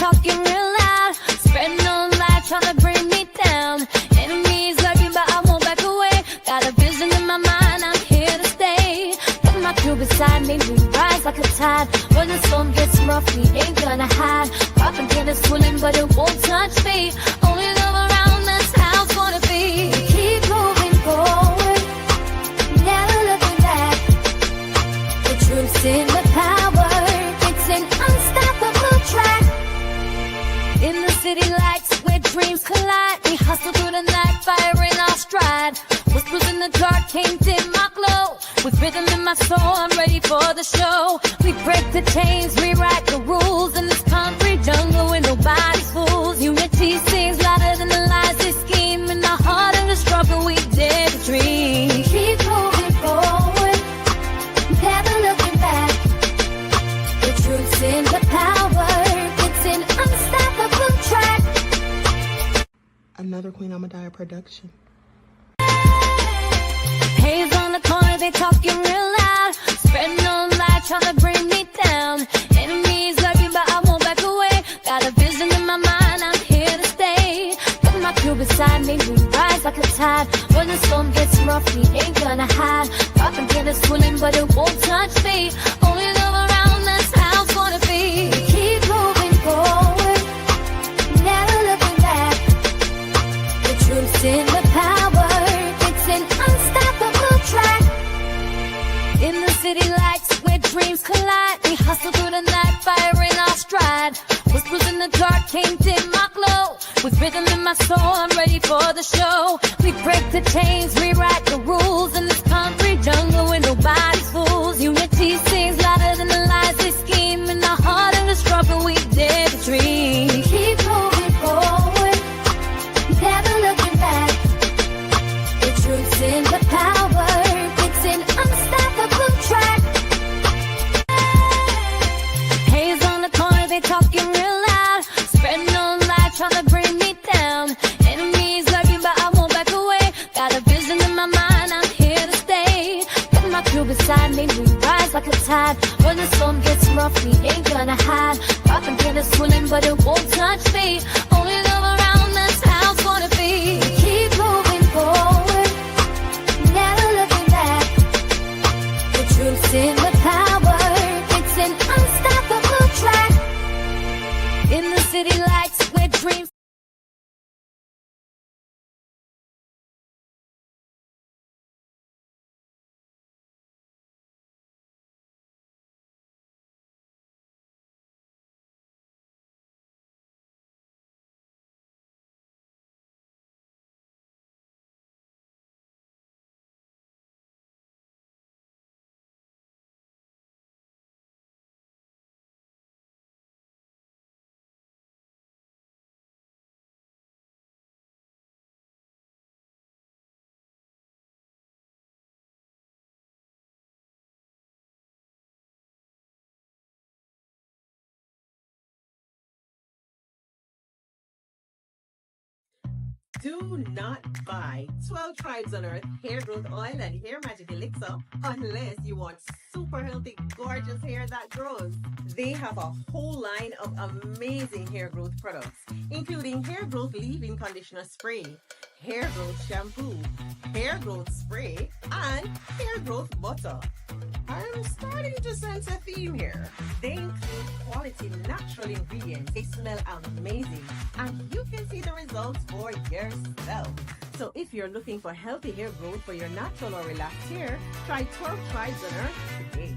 talking real loud, spreading on lies, trying to bring me down. Enemies lurking, but I won't back away. Got a vision in my mind, I'm here to stay. Got my crew beside me, we rise like a tide. When the storm gets rough, we ain't gonna hide. Propaganda swirling, but it won't touch me. Only love around, that's how it's gonna be. Keep moving forward, never looking back. The truth's in the power, it's an unstoppable track. In the city lights where dreams collide, we hustle through the night, fire in our stride. Whispers in the dark can't dim my glow. With rhythm in my soul, I'm ready for the show. We break the chains, rewrite the rules in this concrete jungle where nobody's fools. Unity sings louder than the lies they scheme. In the heart of the struggle, we dare to dream. Keep moving forward, never looking back. The truth's in the power, it's an unstoppable track. Another Queen Ahmadiyyah production. Haze on the corner, they talking real loud, spreading on lies, trying to bring me down. Enemies lurking, but I won't back away. Got a vision in my mind, I'm here to stay. Got my crew beside me, we rise like a tide. When the storm gets rough, we ain't gonna hide. Propaganda swirling, but it won't touch me. Only love around, that's how it's gonna be. Keep moving forward, never looking back. The truth's in the power, it's an unstoppable track. In the city lights where dreams collide, we hustle through the night, fire in our stride. Whispers in the dark can't dim my glow. With rhythm in my soul, I'm ready for the show. We break the chains, rewrite the rules in this concrete jungle where nobody's fools. Unity sings louder than the lies they scheme. In the heart of the struggle, we dare to dream. Keep moving forward, never looking back. The truth's in the power, it's an unstoppable track. Haze on the corner, they talking real loud, spreading on lies, trying to bring me down. Enemies lurking, but I won't back away. Got a vision in my mind, I'm here to stay. Got my crew beside me, we rise like a tide. When the storm gets rough, we ain't gonna hide. Propaganda swirling, but it won't touch me. Only love around, that's how it's gonna be. Keep moving forward, never looking back. The truth's in the power, it's an unstoppable track. In the city lights where dreams. Do not buy 12 Tribes on Earth hair growth oil and hair magic elixir unless you want super healthy, gorgeous hair that grows. They have a whole line of amazing hair growth products, including hair growth leave-in conditioner spray, hair growth shampoo, hair growth spray, and hair growth butter. I'm starting to sense a theme here. They include quality natural ingredients. They smell amazing, and you can see the results for yourself. So if you're looking for healthy hair growth for your natural or relaxed hair, try 12 Tribes on Earth today.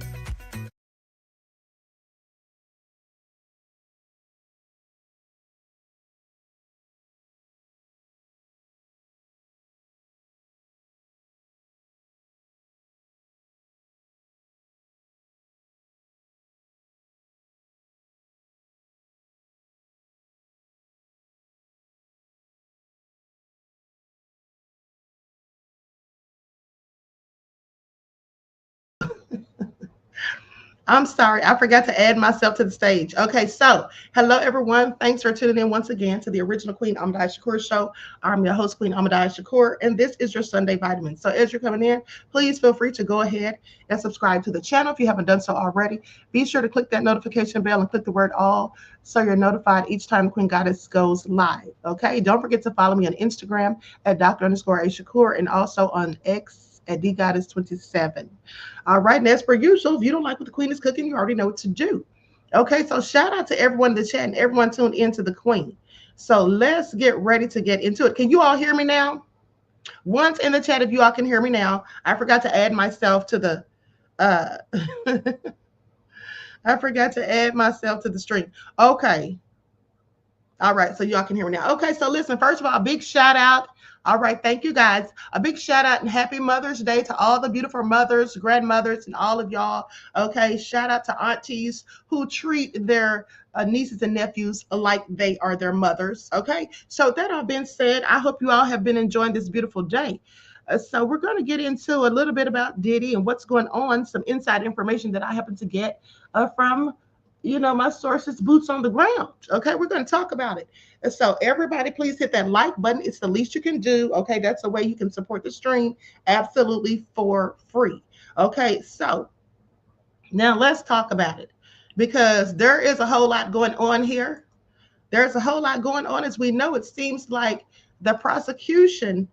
I'm sorry, I forgot to add myself to the stage. Okay, so hello everyone. Thanks for tuning in once again to the original Queen Ahmadiyyah Shakur show. I'm your host, Queen Ahmadiyyah Shakur, and this is your Sunday vitamin. So as you're coming in, please feel free to go ahead and subscribe to the channel if you haven't done so already. Be sure to click that notification bell and click the word all so you're notified each time the Queen Goddess goes live. Okay, don't forget to follow me on Instagram at Dr. _ A Shakur and also on X at DGoddess27. All right, and as per usual, if you don't like what the Queen is cooking, you already know what to do. Okay, so shout out to everyone in the chat and everyone tuned into the Queen. So let's get ready to get into it. Can you all hear me now? Once in the chat, if you all can hear me now, I forgot to add myself to the uh I forgot to add myself to the stream. Okay. All right, so y'all can hear me now. Okay, so listen, first of all, a big shout out. All right, thank you guys. A big shout out and happy Mother's Day to all the beautiful mothers, grandmothers, and all of y'all. Okay, shout out to aunties who treat their nieces and nephews like they are their mothers. Okay, so that all being said, I hope you all have been enjoying this beautiful day. So we're going to get into a little bit about Diddy and what's going on, some inside information that I happen to get from my sources, boots on the ground. Okay, we're going to talk about it. And so, everybody, please hit that like button. It's the least you can do. Okay, that's the way you can support the stream absolutely for free. Okay, so now let's talk about it because there is a whole lot going on here. There's a whole lot going on. As we know, it seems like the prosecution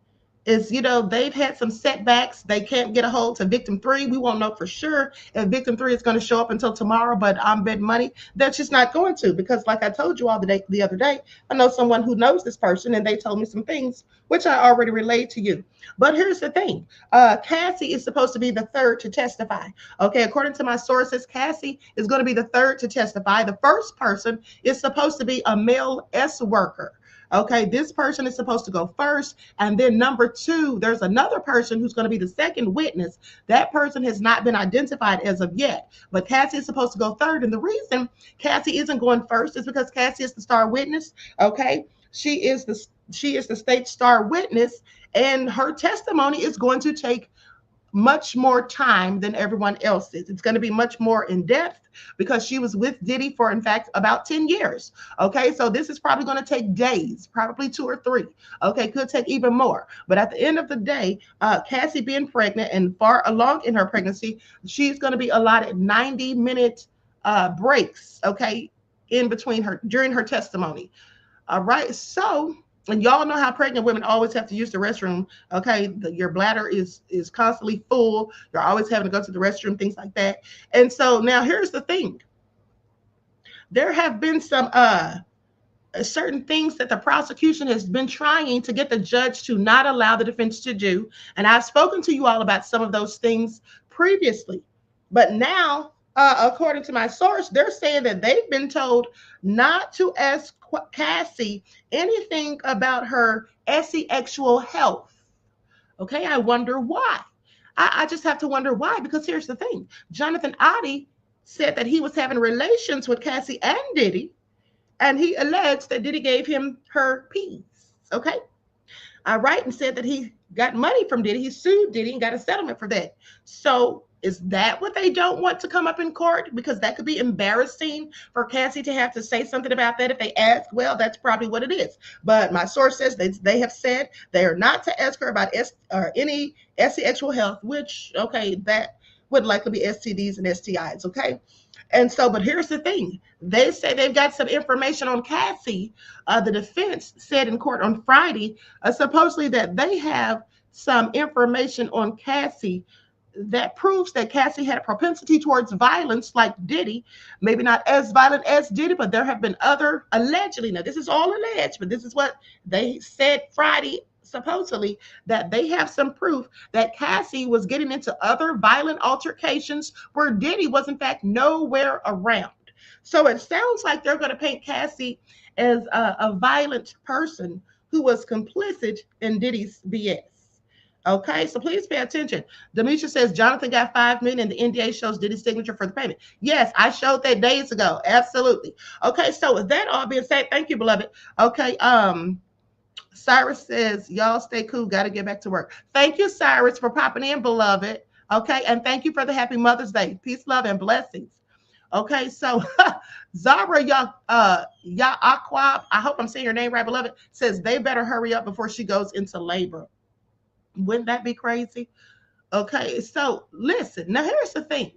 is, they've had some setbacks. They can't get a hold to victim 3. We won't know for sure if victim 3 is going to show up until tomorrow, but I'm betting money that's just not going to, because like I told you all the other day, I know someone who knows this person and they told me some things which I already relayed to you. But here's the thing. Cassie is supposed to be the third to testify. Okay, according to my sources, Cassie is going to be the third to testify. The first person is supposed to be a male S worker. Okay, this person is supposed to go first. And then number 2, there's another person who's going to be the second witness. That person has not been identified as of yet. But Cassie is supposed to go third. And the reason Cassie isn't going first is because Cassie is the star witness. Okay, she is the state star witness, and her testimony is going to take much more time than everyone else's. It's going to be much more in depth because she was with Diddy for, in fact, about 10 years. Okay, so this is probably going to take days, probably 2 or 3. Okay, could take even more. But at the end of the day, Cassie being pregnant and far along in her pregnancy, she's going to be allotted 90-minute breaks, okay, in between during her testimony. All right, so, and y'all know how pregnant women always have to use the restroom. Okay, your bladder is constantly full. You're always having to go to the restroom, things like that. And so now here's the thing. There have been some certain things that the prosecution has been trying to get the judge to not allow the defense to do. And I've spoken to you all about some of those things previously. But now, according to my source, they're saying that they've been told not to ask Cassie anything about her sexual health. Okay, I wonder why. I just have to wonder why, because here's the thing. Jonathan Adi said that he was having relations with Cassie and Diddy, and he alleged that Diddy gave him her peas. Okay, all right, and said that he got money from Diddy. He sued Diddy and got a settlement for that. So is that what they don't want to come up in court? Because that could be embarrassing for Cassie to have to say something about that if they ask. Well, that's probably what it is. But my source says they have said they are not to ask her about any sexual health, which, okay, that would likely be STDs and STIs, okay? And so, but here's the thing. They say they've got some information on Cassie. The defense said in court on Friday, supposedly that they have some information on Cassie that proves that Cassie had a propensity towards violence like Diddy. Maybe not as violent as Diddy, but there have been other, allegedly, now this is all alleged, but this is what they said Friday, supposedly, that they have some proof that Cassie was getting into other violent altercations where Diddy was, in fact, nowhere around. So it sounds like they're going to paint Cassie as a violent person who was complicit in Diddy's BS. Okay, so please pay attention. Demetria says Jonathan got $5 million and the NDA shows Diddy's signature for the payment. Yes, I showed that days ago. Absolutely. Okay, so with that all being said, thank you, beloved. Okay, Cyrus says, y'all stay cool, got to get back to work. Thank you, Cyrus, for popping in, beloved. Okay, and thank you for the happy Mother's Day. Peace, love, and blessings. Okay, so Zara Yaqua, I hope I'm saying your name right, beloved, says they better hurry up before she goes into labor. Wouldn't that be crazy? Okay, so listen, now here's the thing.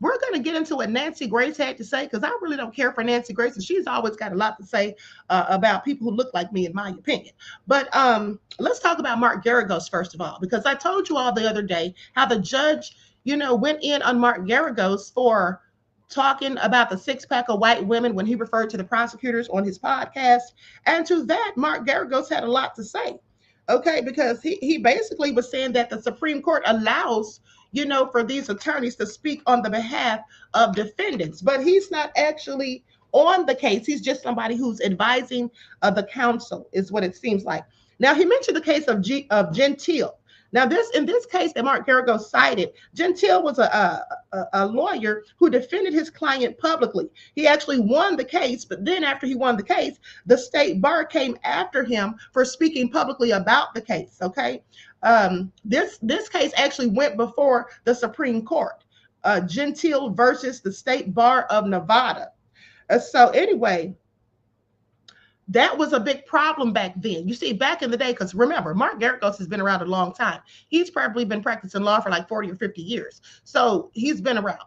We're going to get into what Nancy Grace had to say because I really don't care for Nancy Grace, and she's always got a lot to say about people who look like me, in my opinion. But let's talk about Mark Garagos first of all, because I told you all the other day how the judge, went in on Mark Garagos for talking about the six-pack of white women when he referred to the prosecutors on his podcast. And to that, Mark Garagos had a lot to say. Okay, because he basically was saying that the Supreme Court allows, for these attorneys to speak on the behalf of defendants, but he's not actually on the case. He's just somebody who's advising the counsel, is what it seems like. Now, he mentioned the case of Gentile. Now, in this case that Mark Garagos cited, Gentile was a lawyer who defended his client publicly. He actually won the case, but then after he won the case, the state bar came after him for speaking publicly about the case. Okay, this case actually went before the Supreme Court, Gentile versus the State Bar of Nevada. So anyway, that was a big problem back then. You see, back in the day, because remember, Mark Garagos has been around a long time. He's probably been practicing law for like 40 or 50 years. So he's been around.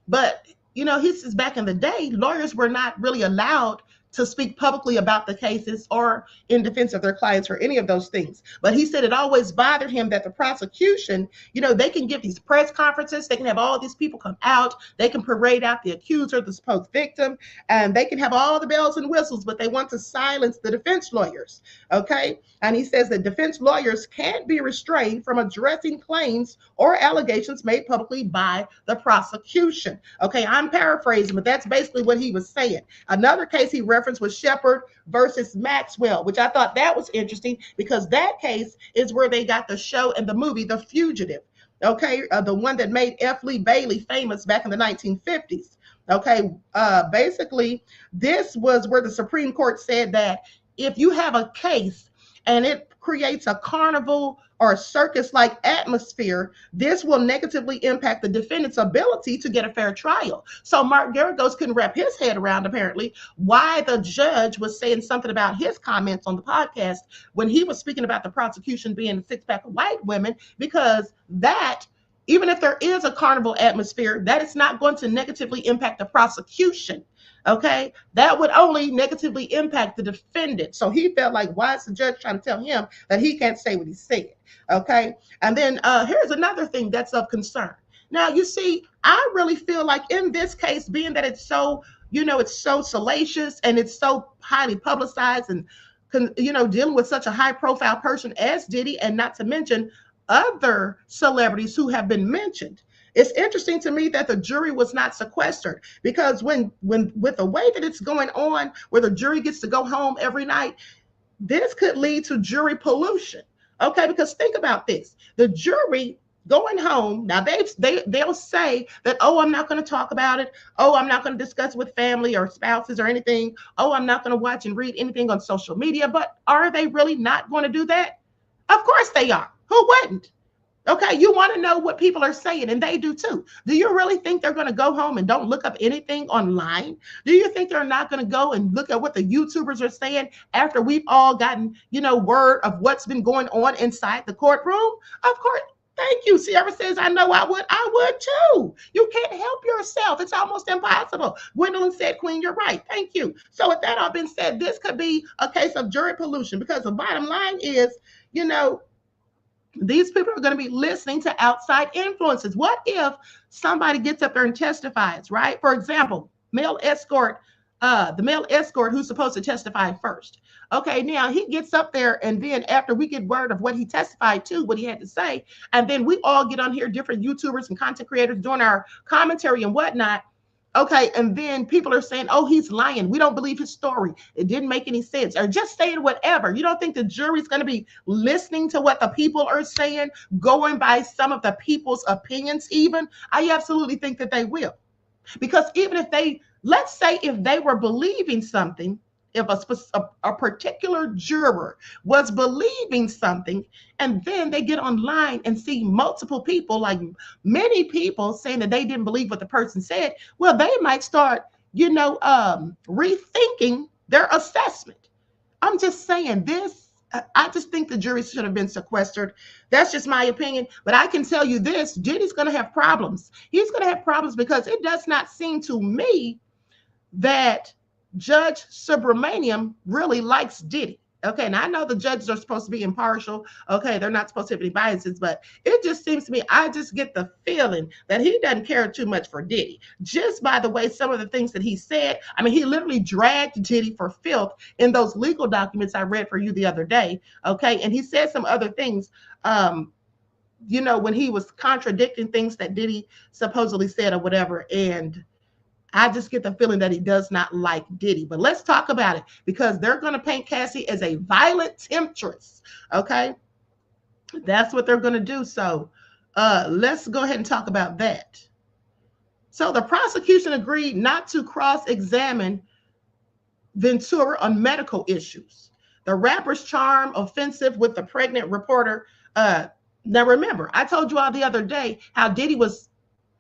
But, he says back in the day, lawyers were not really allowed to speak publicly about the cases or in defense of their clients or any of those things. But he said it always bothered him that the prosecution, they can give these press conferences, they can have all these people come out, they can parade out the accuser, the supposed victim, and they can have all the bells and whistles, but they want to silence the defense lawyers. Okay. And he says that defense lawyers can't be restrained from addressing claims or allegations made publicly by the prosecution. Okay. I'm paraphrasing, but that's basically what he was saying. Another case he reference was Shepard versus Maxwell, which I thought that was interesting because that case is where they got the show and the movie The Fugitive. Okay, the one that made F. Lee Bailey famous back in the 1950s. Okay, basically, this was where the Supreme Court said that if you have a case and it creates a carnival or a circus-like atmosphere, this will negatively impact the defendant's ability to get a fair trial. So Mark Garagos couldn't wrap his head around, apparently, why the judge was saying something about his comments on the podcast when he was speaking about the prosecution being a six-pack of white women, because that, even if there is a carnival atmosphere, that is not going to negatively impact the prosecution. Okay, that would only negatively impact the defendant. So he felt like, why is the judge trying to tell him that he can't say what he said? Okay, and then here's another thing that's of concern. Now, you see, I really feel like in this case, being that it's so, it's so salacious and it's so highly publicized and, dealing with such a high profile person as Diddy, and not to mention other celebrities who have been mentioned. It's interesting to me that the jury was not sequestered, because when with the way that it's going on, where the jury gets to go home every night, this could lead to jury pollution. Okay, because think about this: the jury going home now, they'll say that, oh, I'm not going to talk about it. Oh, I'm not going to discuss with family or spouses or anything. Oh, I'm not going to watch and read anything on social media. But are they really not going to do that? Of course they are. Who wouldn't? Okay, you want to know what people are saying, and they do too. Do you really think they're going to go home and don't look up anything online? Do you think they're not going to go and look at what the YouTubers are saying after we've all gotten, word of what's been going on inside the courtroom? Of course. Thank you. Sierra says, I know I would. I would too. You can't help yourself. It's almost impossible. Gwendolyn said, Queen, you're right. Thank you. So with that all been said, this could be a case of jury pollution, because the bottom line is, these people are going to be listening to outside influences. What if somebody gets up there and testifies, right? For example, male escort, the male escort who's supposed to testify first. Okay, now he gets up there, and then after we get word of what he testified to, what he had to say, and then we all get on here, different YouTubers and content creators doing our commentary and whatnot. Okay, and then people are saying, oh, he's lying. We don't believe his story. It didn't make any sense. Or just saying whatever. You don't think the jury's going to be listening to what the people are saying, going by some of the people's opinions even? I absolutely think that they will. Because even if let's say if they were believing something, if a particular juror was believing something, and then they get online and see multiple people, like many people, saying that they didn't believe what the person said, well, they might start, rethinking their assessment. I'm just saying this. I just think the jury should have been sequestered. That's just my opinion. But I can tell you this, Diddy's going to have problems. He's going to have problems because it does not seem to me that Judge Subramaniam really likes Diddy. Okay, now I know the judges are supposed to be impartial. Okay, they're not supposed to have any biases, but it just seems to me, I just get the feeling that he doesn't care too much for Diddy. Just by the way, some of the things that he said, I mean, he literally dragged Diddy for filth in those legal documents I read for you the other day. Okay, and he said some other things, when he was contradicting things that Diddy supposedly said or whatever, and I just get the feeling that he does not like Diddy. But let's talk about it, because they're going to paint Cassie as a violent temptress. Okay, that's what they're going to do. So let's go ahead and talk about that. So the prosecution agreed not to cross-examine Ventura on medical issues. The rapper's charm offensive with the pregnant reporter. Now remember, I told you all the other day how Diddy was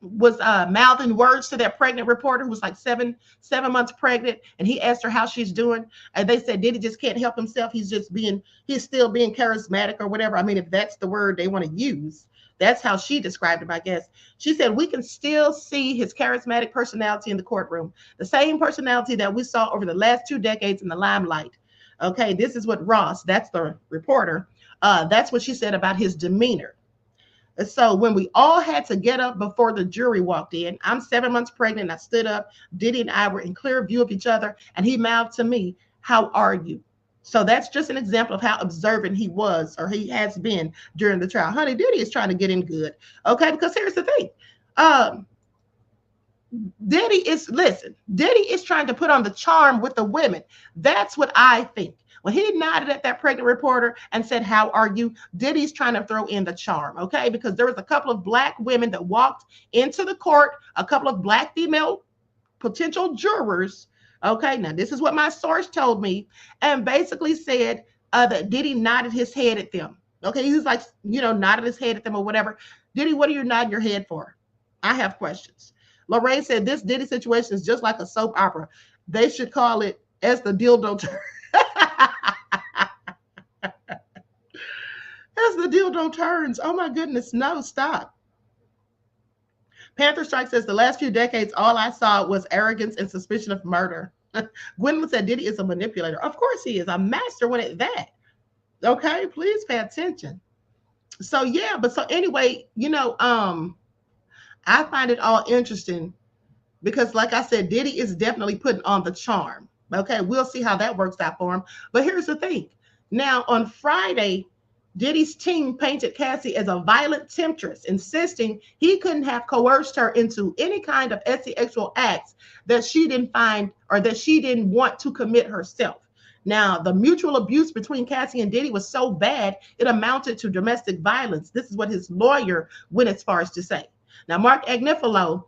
mouthing words to that pregnant reporter who was like seven months pregnant, and he asked her how she's doing, and they said Diddy just can't help himself. He's still being charismatic or whatever. I mean, if that's the word they want to use, that's how she described him, I guess. She said we can still see his charismatic personality in the courtroom, the same personality that we saw over the last 2 decades in the limelight. Okay, this is what Ross, that's the reporter, that's what she said about his demeanor. So when we all had to get up before the jury walked in, I'm 7 months pregnant. I stood up. Diddy and I were in clear view of each other, and he mouthed to me, "How are you?" So that's just an example of how observant he was, or he has been, during the trial. Honey, Diddy is trying to get in good. Okay, because here's the thing. Diddy is trying to put on the charm with the women. That's what I think. When he nodded at that pregnant reporter and said, "How are you?" Diddy's trying to throw in the charm, okay? Because there was a couple of Black women that walked into the court, a couple of Black female potential jurors, okay? Now, this is what my source told me, and basically said that Diddy nodded his head at them, okay? He was like, nodded his head at them or whatever. Diddy, what are you nodding your head for? I have questions. Lorraine said, this Diddy situation is just like a soap opera. They should call it As the Dildo Turns. As the dildo turns. Oh my goodness. No, stop. Panther Strike says, the last few decades, all I saw was arrogance and suspicion of murder. Gwendolyn said, Diddy is a manipulator. Of course he is. A master when it's that. Okay, please pay attention. So yeah, but so anyway, I find it all interesting because, like I said, Diddy is definitely putting on the charm. Okay, we'll see how that works out for him. But here's the thing. Now, on Friday, Diddy's team painted Cassie as a violent temptress, insisting he couldn't have coerced her into any kind of sexual acts that she didn't find or that she didn't want to commit herself. Now, the mutual abuse between Cassie and Diddy was so bad, it amounted to domestic violence. This is what his lawyer went as far as to say. Now, Mark Agnifilo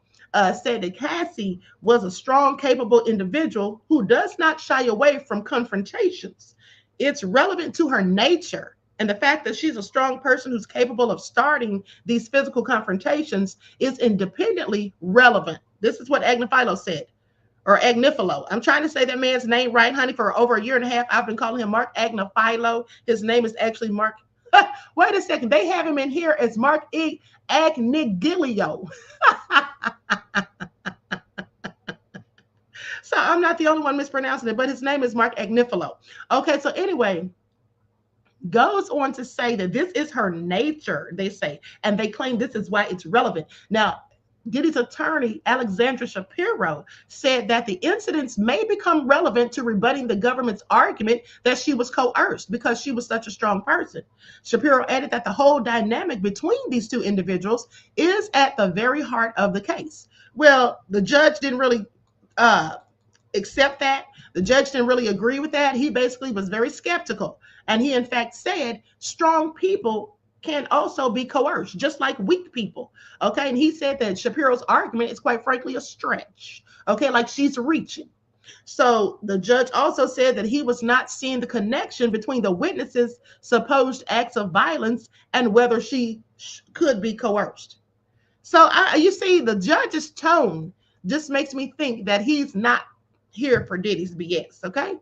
said that Cassie was a strong, capable individual who does not shy away from confrontations. It's relevant to her nature. And the fact that she's a strong person who's capable of starting these physical confrontations is independently relevant. This is what Agnifilo said, or Agnifilo. I'm trying to say that man's name right, honey, for over a year and a half. I've been calling him Mark Agnifilo. His name is actually Mark. Wait a second. They have him in here as Mark Agnigilio. So I'm not the only one mispronouncing it, but his name is Mark Agnifilo. Okay, so anyway, goes on to say that this is her nature, they say, and they claim this is why it's relevant. Now, Diddy's attorney, Alexandra Shapiro, said that the incidents may become relevant to rebutting the government's argument that she was coerced because she was such a strong person. Shapiro added that the whole dynamic between these two individuals is at the very heart of the case. Well, the judge didn't really accept that. The judge didn't really agree with that. He basically was very skeptical. And he, in fact, said strong people can also be coerced, just like weak people. Okay. And he said that Shapiro's argument is quite frankly a stretch. Okay. Like she's reaching. So the judge also said that he was not seeing the connection between the witnesses' supposed acts of violence and whether she could be coerced. So you see, the judge's tone just makes me think that he's not here for Diddy's BS, okay?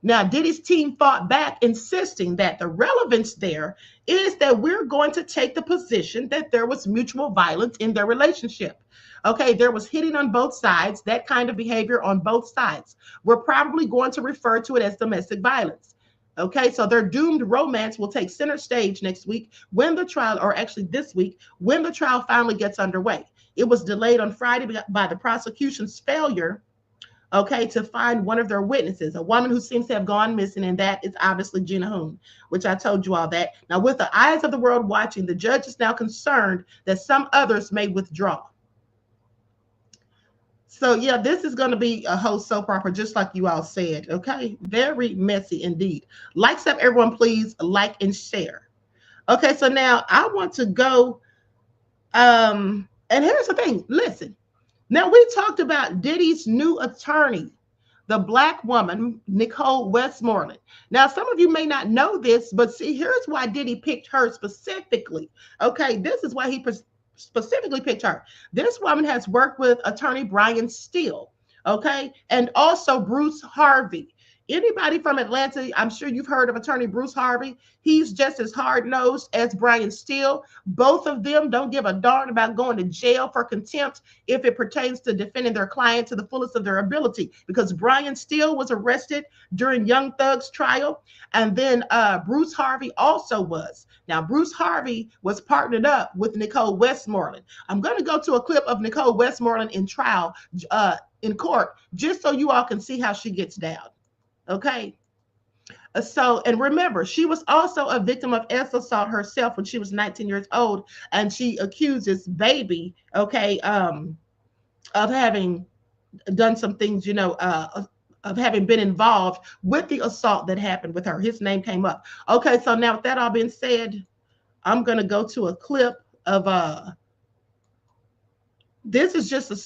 Now, Diddy's team fought back, insisting that the relevance there is that we're going to take the position that there was mutual violence in their relationship. Okay, there was hitting on both sides, that kind of behavior on both sides. We're probably going to refer to it as domestic violence. Okay, so their doomed romance will take center stage next week when the trial, or actually this week, when the trial finally gets underway. It was delayed on Friday by the prosecution's failure, okay, to find one of their witnesses, a woman who seems to have gone missing, and that is obviously Gina Hoon, which I told you all that. Now, with the eyes of the world watching, the judge is now concerned that some others may withdraw. So, yeah, this is going to be a whole soap opera, just like you all said, okay? Very messy indeed. Likes up, everyone, please like and share. Okay, so now I want to go, and here's the thing, listen. Now, we talked about Diddy's new attorney, the Black woman, Nicole Westmoreland. Now, some of you may not know this, but see, here's why Diddy picked her specifically. Okay, this is why he specifically picked her. This woman has worked with attorney Brian Steele, okay, and also Bruce Harvey. Anybody from Atlanta, I'm sure you've heard of attorney Bruce Harvey. He's just as hard-nosed as Brian Steele. Both of them don't give a darn about going to jail for contempt if it pertains to defending their client to the fullest of their ability, because Brian Steele was arrested during Young Thug's trial, and then Bruce Harvey also was. Now, Bruce Harvey was partnered up with Nicole Westmoreland. I'm going to go to a clip of Nicole Westmoreland in trial, in court, just so you all can see how she gets down. Okay. So, and remember, she was also a victim of assault herself when she was 19 years old, and she accuses Baby, okay, of having done some things, you know, of having been involved with the assault that happened with her. His name came up. Okay, so now with that all being said, I'm gonna go to a clip of this is just a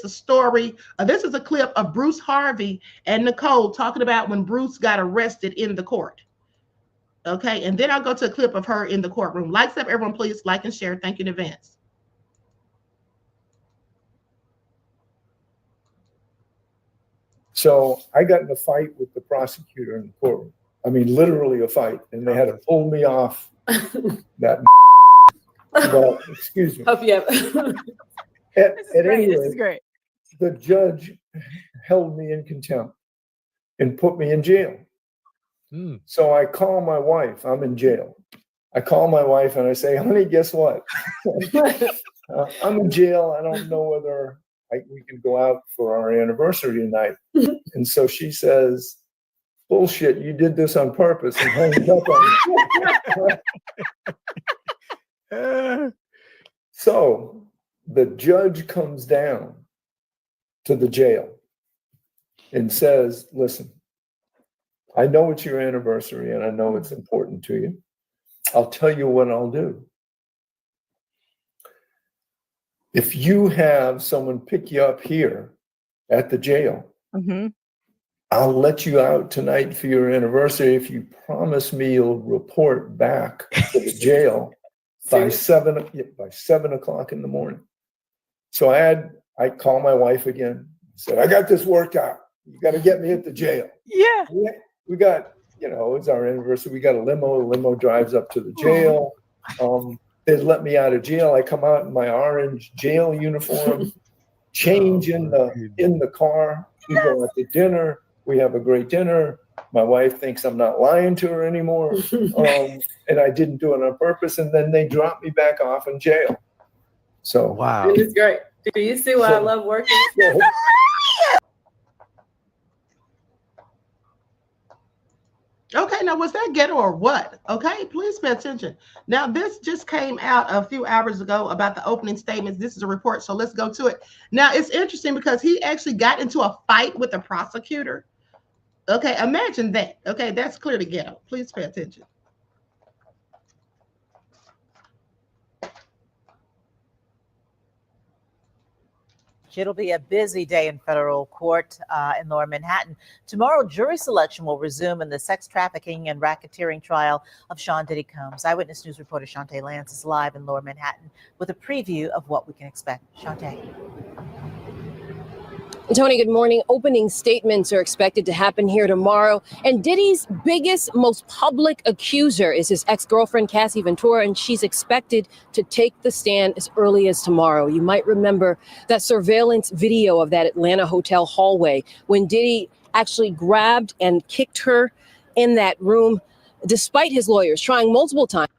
story. This is a clip of Bruce Harvey and Nicole talking about when Bruce got arrested in the court. Okay, and then I'll go to a clip of her in the courtroom. Likes up, everyone, please like and share. Thank you in advance. So I got in a fight with the prosecutor in the courtroom. I mean, literally a fight, and they had to pull me off that. Well, excuse me. Oh, yeah. At any This is rate, great. the judge held me in contempt and put me in jail. So I call my wife. I'm in jail. I call my wife and I say, honey, guess what? I'm in jail. I don't know whether we can go out for our anniversary tonight. And so she says, bullshit, you did this on purpose, and hangs up on me. So the judge comes down to the jail and says, listen, I know it's your anniversary and I know it's important to you. I'll tell you what I'll do. If you have someone pick you up here at the jail, I'll let you out tonight for your anniversary if you promise me you'll report back to the jail by 7 o'clock in the morning. So I call my wife again. I said, I got this worked out. You got to get me at the jail. Yeah. We got, you know, it's our anniversary. We got a limo. The limo drives up to the jail. They let me out of jail. I come out in my orange jail uniform, change in the car. We go out to dinner. We have a great dinner. My wife thinks I'm not lying to her anymore. And I didn't do it on purpose. And then they drop me back off in jail. So wow. It is great. Do you see why I love working? Okay, now was that ghetto or what? Okay, please pay attention. Now, this just came out a few hours ago about the opening statements. This is a report, so let's go to it. Now, it's interesting because he actually got into a fight with the prosecutor. Okay, imagine that. Okay, that's clearly ghetto. Please pay attention. much. It'll be a busy day in federal court in Lower Manhattan. Tomorrow, jury selection will resume in the sex trafficking and racketeering trial of Sean Diddy Combs. Eyewitness News reporter Shantae Lance is live in Lower Manhattan with a preview of what we can expect. Shantae. Tony, good morning. Opening statements are expected to happen here tomorrow. And Diddy's biggest, most public accuser is his ex-girlfriend, Cassie Ventura, and she's expected to take the stand as early as tomorrow. You might remember that surveillance video of that Atlanta hotel hallway when Diddy actually grabbed and kicked her in that room, despite his lawyers trying multiple times.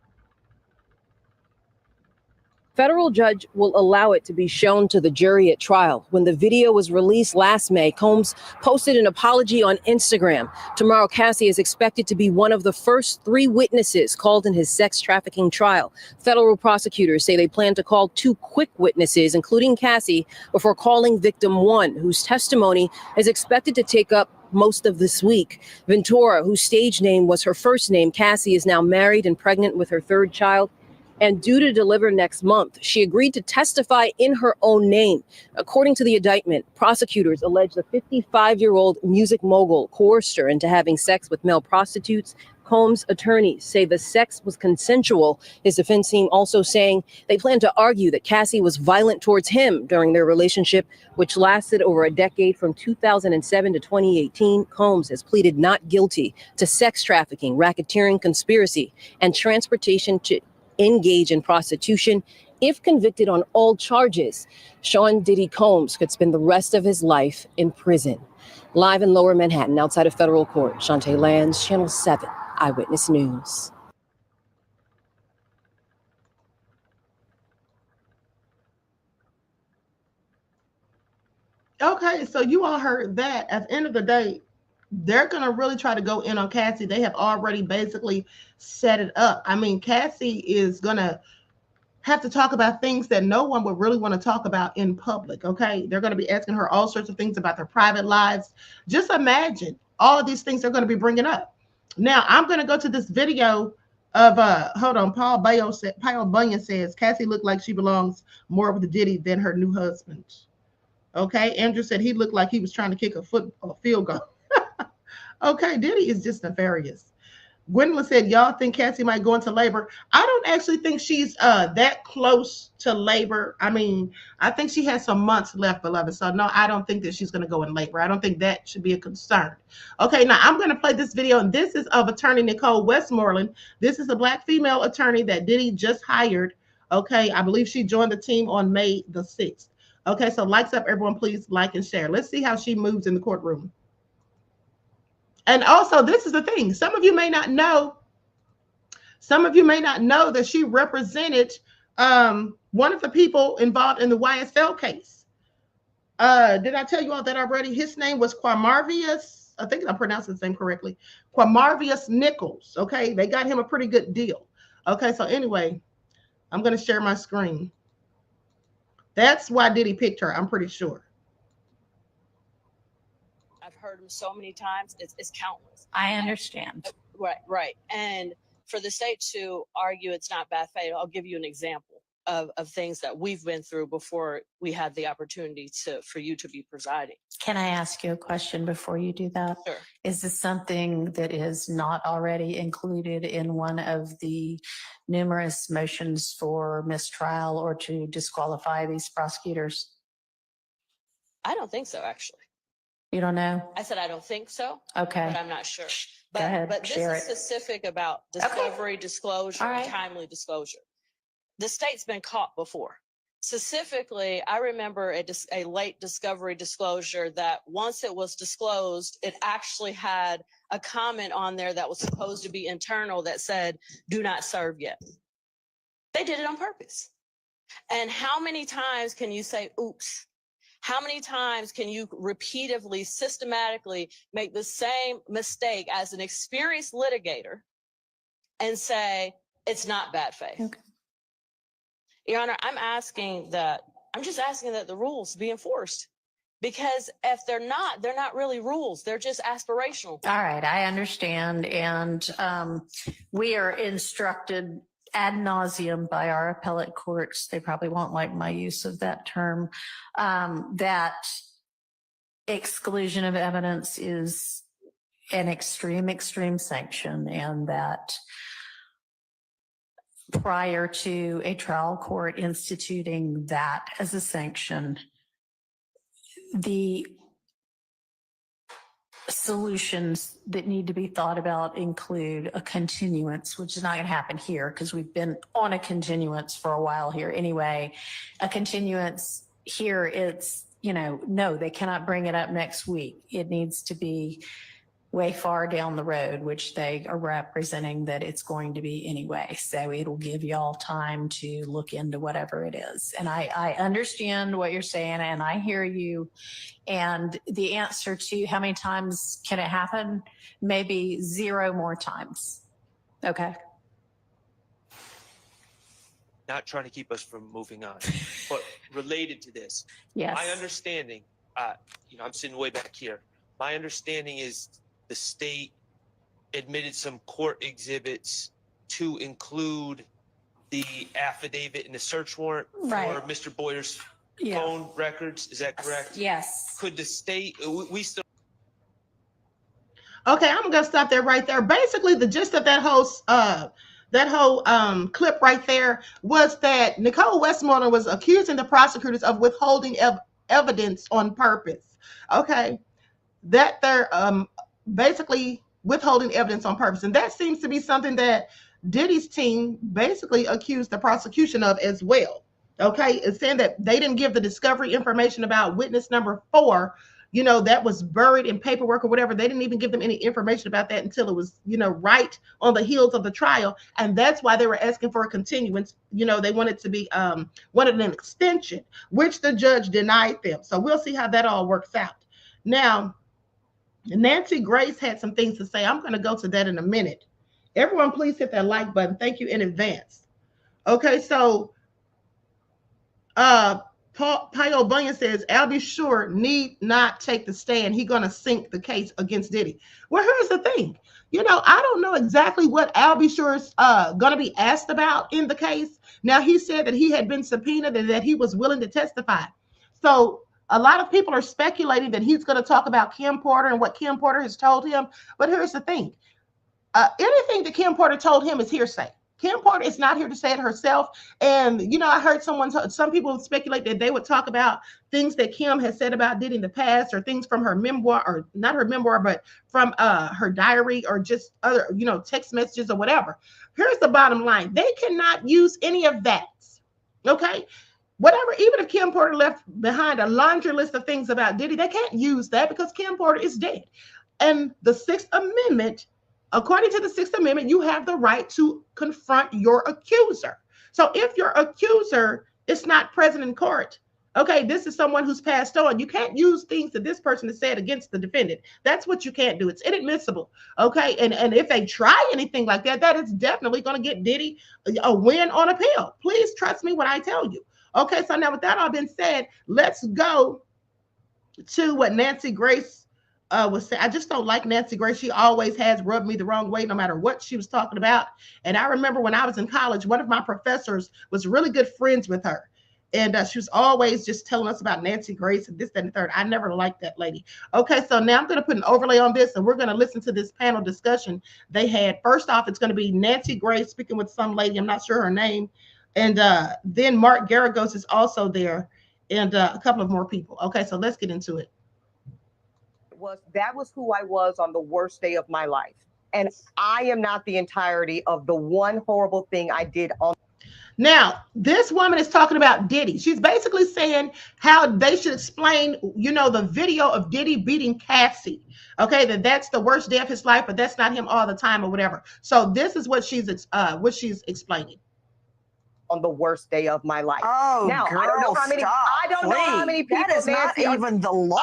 Federal judge will allow it to be shown to the jury at trial. When the video was released last May, Combs posted an apology on Instagram. Tomorrow, Cassie is expected to be one of the first 3 witnesses called in his sex trafficking trial. Federal prosecutors say they plan to call 2 quick witnesses, including Cassie, before calling victim 1, whose testimony is expected to take up most of this week. Ventura, whose stage name was her first name, Cassie, is now married and pregnant with her 3rd child and due to deliver next month. She agreed to testify in her own name. According to the indictment, prosecutors allege the 55-year-old music mogul coerced her into having sex with male prostitutes. Combs' attorneys say the sex was consensual. His defense team also saying they plan to argue that Cassie was violent towards him during their relationship, which lasted over a decade from 2007 to 2018. Combs has pleaded not guilty to sex trafficking, racketeering, conspiracy, and transportation to engage in prostitution. If convicted on all charges, Sean Diddy Combs could spend the rest of his life in prison. Live in Lower Manhattan, outside of federal court, Shantae Lance, Channel 7, Eyewitness News. Okay, so you all heard that. At the end of the day, they're going to really try to go in on Cassie. They have already basically set it up. I mean, Cassie is going to have to talk about things that no one would really want to talk about in public, okay? They're going to be asking her all sorts of things about their private lives. Just imagine all of these things they're going to be bringing up. Now, I'm going to go to this video of, hold on, Paul Bunyan says, Cassie looked like she belongs more with Diddy than her new husband. Okay, Andrew said he looked like he was trying to kick a field goal. Okay, Diddy is just nefarious. Gwendolyn said, y'all think Cassie might go into labor? I don't actually think she's that close to labor. I mean, I think she has some months left, beloved. So no, I don't think that she's going to go in labor. I don't think that should be a concern. Okay, now I'm going to play this video, and this is of attorney Nicole Westmoreland. This is a Black female attorney that Diddy just hired. Okay, I believe she joined the team on May the 6th. Okay, so likes up, everyone, please like and share. Let's see how she moves in the courtroom. And also, this is the thing. Some of you may not know that she represented one of the people involved in the YSL case. Did I tell you all that already? His name was Quamarvius. I think I'm pronouncing his name correctly. Quamarvius Nichols. Okay, they got him a pretty good deal. Okay, so anyway, I'm going to share my screen. That's why Diddy picked her, I'm pretty sure. I've heard him so many times, it's countless. I understand. Right. And for the state to argue it's not bad faith, I'll give you an example of things that we've been through before we had the opportunity for you to be presiding. Can I ask you a question before you do that? Sure. Is this something that is not already included in one of the numerous motions for mistrial or to disqualify these prosecutors? I don't think so, actually. You don't know? I said I don't think so. Okay. But I'm not sure. Go ahead, But this share is specific about discovery, disclosure, All right. and timely disclosure. The state's been caught before. Specifically, I remember a late discovery disclosure that once it was disclosed, it actually had a comment on there that was supposed to be internal that said, do not serve yet. They did it on purpose. And how many times can you say, oops? How many times can you repeatedly, systematically make the same mistake as an experienced litigator and say, it's not bad faith? Okay. Your Honor, I'm just asking that the rules be enforced, because if they're not really rules. They're just aspirational. All right, I understand. And we are instructed ad nauseum by our appellate courts. They probably won't like my use of that term, that exclusion of evidence is an extreme sanction, and that prior to a trial court instituting that as a sanction, the solutions that need to be thought about include a continuance, which is not going to happen here because we've been on a continuance for a while here anyway. A continuance here, it's, no, they cannot bring it up next week. It needs to be way far down the road, which they are representing that it's going to be anyway. So it'll give y'all time to look into whatever it is. And I understand what you're saying, and I hear you. And the answer to how many times can it happen? Maybe 0 more times. Okay. Not trying to keep us from moving on, but related to this, Yes. my understanding, I'm sitting way back here. My understanding is the state admitted some court exhibits to include the affidavit and the search warrant for Mr. Boyer's phone records. Is that correct? Yes. Could the state, we still. Okay, I'm gonna stop there right there. Basically, the gist of that whole clip right there was that Nicole Westmoreland was accusing the prosecutors of withholding evidence on purpose. Okay, that they're basically withholding evidence on purpose, and that seems to be something that Diddy's team basically accused the prosecution of as well. Okay, it's saying that they didn't give the discovery information about witness number 4, that was buried in paperwork or whatever. They didn't even give them any information about that until it was, right on the heels of the trial. And that's why they were asking for a continuance. They wanted to be, wanted an extension, which the judge denied them. So we'll see how that all works out. Now, Nancy Grace had some things to say. I'm going to go to that in a minute. Everyone, please hit that like button. Thank you in advance. Okay, so Pio Bunyan says, Albie Shore need not take the stand. He's going to sink the case against Diddy. Well, here's the thing. I don't know exactly what Albie Shore's going to be asked about in the case. Now, he said that he had been subpoenaed and that he was willing to testify. So a lot of people are speculating that he's going to talk about Kim Porter and what Kim Porter has told him. But here's the thing. Anything that Kim Porter told him is hearsay. Kim Porter is not here to say it herself. And, I heard some people speculate that they would talk about things that Kim has said about Diddy in the past, or things from her memoir, or not her memoir, but from her diary, or just other, text messages or whatever. Here's the bottom line. They cannot use any of that. Okay. Whatever, even if Kim Porter left behind a laundry list of things about Diddy, they can't use that because Kim Porter is dead. And the 6th Amendment, according to the 6th Amendment, you have the right to confront your accuser. So if your accuser is not present in court, okay, this is someone who's passed on, you can't use things that this person has said against the defendant. That's what you can't do. It's inadmissible. Okay, and if they try anything like that, that is definitely going to get Diddy a win on appeal. Please trust me when I tell you. Okay, so now with that all been said, let's go to what Nancy Grace was saying. I just don't like Nancy Grace. She always has rubbed me the wrong way, no matter what she was talking about. And I remember when I was in college, one of my professors was really good friends with her. And she was always just telling us about Nancy Grace and this, that, and the third. I never liked that lady. Okay, so now I'm going to put an overlay on this, and we're going to listen to this panel discussion they had. First off, it's going to be Nancy Grace speaking with some lady. I'm not sure her name. And then Mark Garagos is also there, and a couple of more people. Okay, so let's get into it. That was who I was on the worst day of my life. And I am not the entirety of the one horrible thing I did on. Now, this woman is talking about Diddy. She's basically saying how they should explain, the video of Diddy beating Cassie. Okay, that's the worst day of his life, but that's not him all the time or whatever. So this is what she's explaining. On the worst day of my life. Oh, now, girl, I don't know how many people. That is not even the law.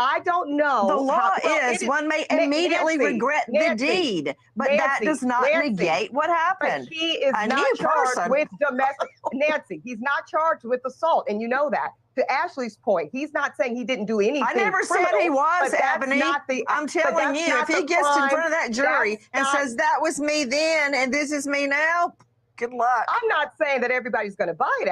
I don't know. The law is one may immediately regret the deed, but that does not negate what happened. But he is not charged with domestic. Nancy, he's not charged with assault, and you know that. To Ashley's point, he's not saying he didn't do anything. I never said he was, Ebony. I'm telling you, if he gets in front of that jury and says that was me then and this is me now, Good luck. I'm not saying that everybody's going to buy it,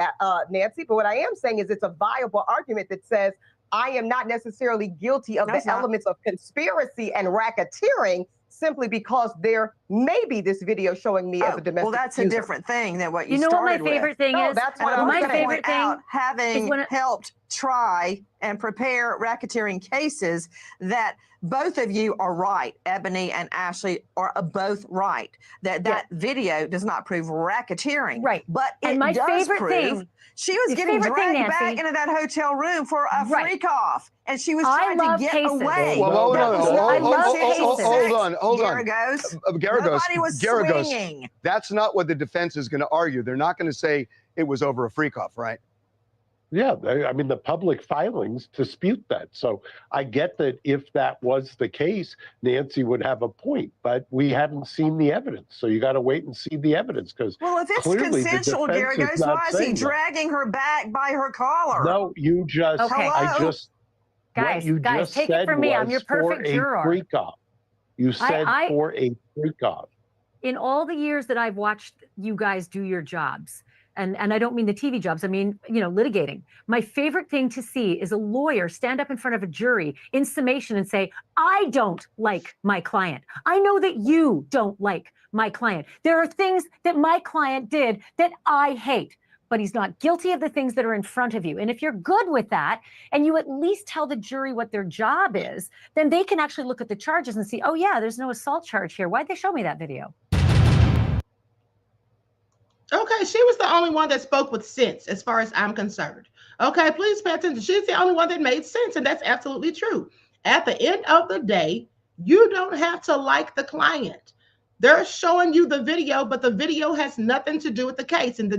Nancy, but what I am saying is it's a viable argument that says I am not necessarily guilty of the elements of conspiracy and racketeering simply because there may be this video showing me as a domestic Well, that's abuser. a different thing than what you You know what my started with. favorite thing No, is? that's what And I I'm was my gonna favorite point thing out, is having when helped try and prepare racketeering cases, that both of you are right. Ebony and Ashley are both right. That video does not prove racketeering. Right. But And it my does favorite prove thing- she was the getting favorite thing, dragged back Nancy- into that hotel room for a Right. freak off. And she was I trying to love get cases. away. Well, hold That on, was hold not on, consensual hold sex, on, hold on. Garagos. Garagos, Nobody was Garagos, swinging. that's not what the defense is going to argue. They're not going to say it was over a freak off, right? Yeah, I mean, the public filings dispute that. So I get that if that was the case, Nancy would have a point, but we haven't seen the evidence. So you got to wait and see the evidence, because Well, if it's clearly the consensual, defense Garagos, is not why is he saying that. dragging her back by her collar? No, you just, Okay. I Hello? just, Guys, what you guys, just take it said from me. I'm was your perfect for juror. a freak off. You said I- for a freak off. In all the years that I've watched you guys do your jobs, and I don't mean the TV jobs, I mean, litigating. My favorite thing to see is a lawyer stand up in front of a jury in summation and say, I don't like my client. I know that you don't like my client. There are things that my client did that I hate, but he's not guilty of the things that are in front of you. And if you're good with that, and you at least tell the jury what their job is, then they can actually look at the charges and see, oh yeah, there's no assault charge here. Why'd they show me that video? Okay, she was the only one that spoke with sense as far as I'm concerned. Okay, please pay attention. She's the only one that made sense, and that's absolutely true. At the end of the day, you don't have to like the client. They're showing you the video, but the video has nothing to do with the case. And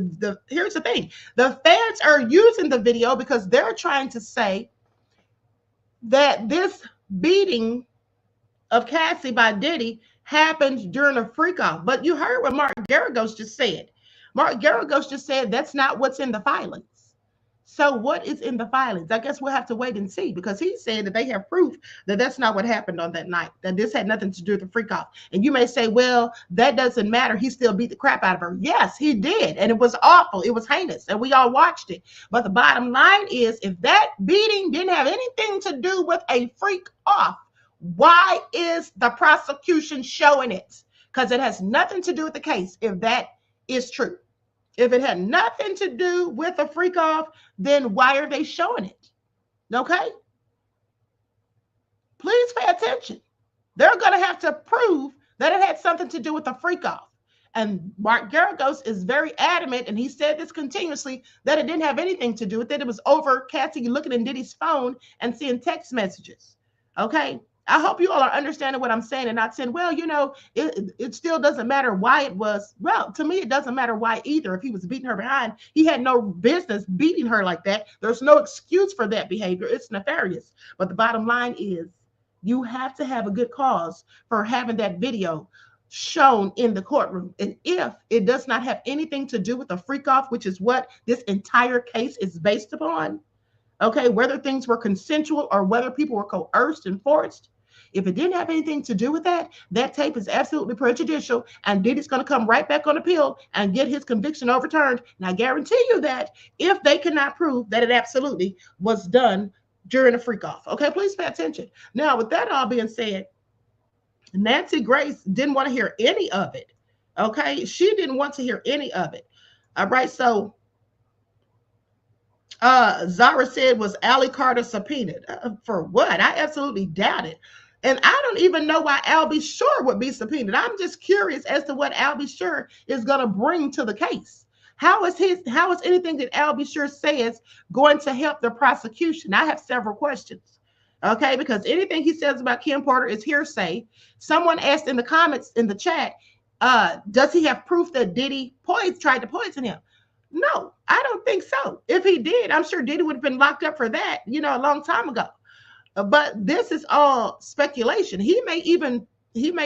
here's the thing. The feds are using the video because they're trying to say that this beating of Cassie by Diddy happened during a freak-off. But you heard what Mark Garagos just said. Mark Garagos just said that's not what's in the filings. So what is in the filings? I guess we'll have to wait and see, because he said that they have proof that that's not what happened on that night, that this had nothing to do with the freak off. And you may say, well, that doesn't matter. He still beat the crap out of her. Yes, he did. And it was awful. It was heinous. And we all watched it. But the bottom line is, if that beating didn't have anything to do with a freak off, why is the prosecution showing it? Because it has nothing to do with the case, if that is true. If it had nothing to do with a freak off, then why are they showing it? Okay? Please pay attention. They're going to have to prove that it had something to do with the freak off. And Mark Garagos is very adamant, and he said this continuously, that it didn't have anything to do with it. It was over Cassie looking in Diddy's phone and seeing text messages. Okay? I hope you all are understanding what I'm saying and not saying, well, it still doesn't matter why it was. Well, to me, it doesn't matter why either. If he was beating her behind, he had no business beating her like that. There's no excuse for that behavior. It's nefarious. But the bottom line is, you have to have a good cause for having that video shown in the courtroom. And if it does not have anything to do with a freak off, which is what this entire case is based upon, okay, whether things were consensual or whether people were coerced and forced, if it didn't have anything to do with that, that tape is absolutely prejudicial, and Diddy's going to come right back on appeal and get his conviction overturned. And I guarantee you that if they cannot prove that it absolutely was done during a freak off. Okay, please pay attention. Now, with that all being said, Nancy Grace didn't want to hear any of it. Okay, she didn't want to hear any of it. All right, so Zara said, was Allie Carter subpoenaed? For what? I absolutely doubt it. And I don't even know why Albie Shore would be subpoenaed. I'm just curious as to what Albie Shore is going to bring to the case. How is anything that Albie Shore says going to help the prosecution? I have several questions. Okay, because anything he says about Kim Porter is hearsay. Someone asked in the comments in the chat, does he have proof that Diddy tried to poison him? No, I don't think so. If he did, I'm sure Diddy would have been locked up for that, a long time ago. But this is all speculation. He may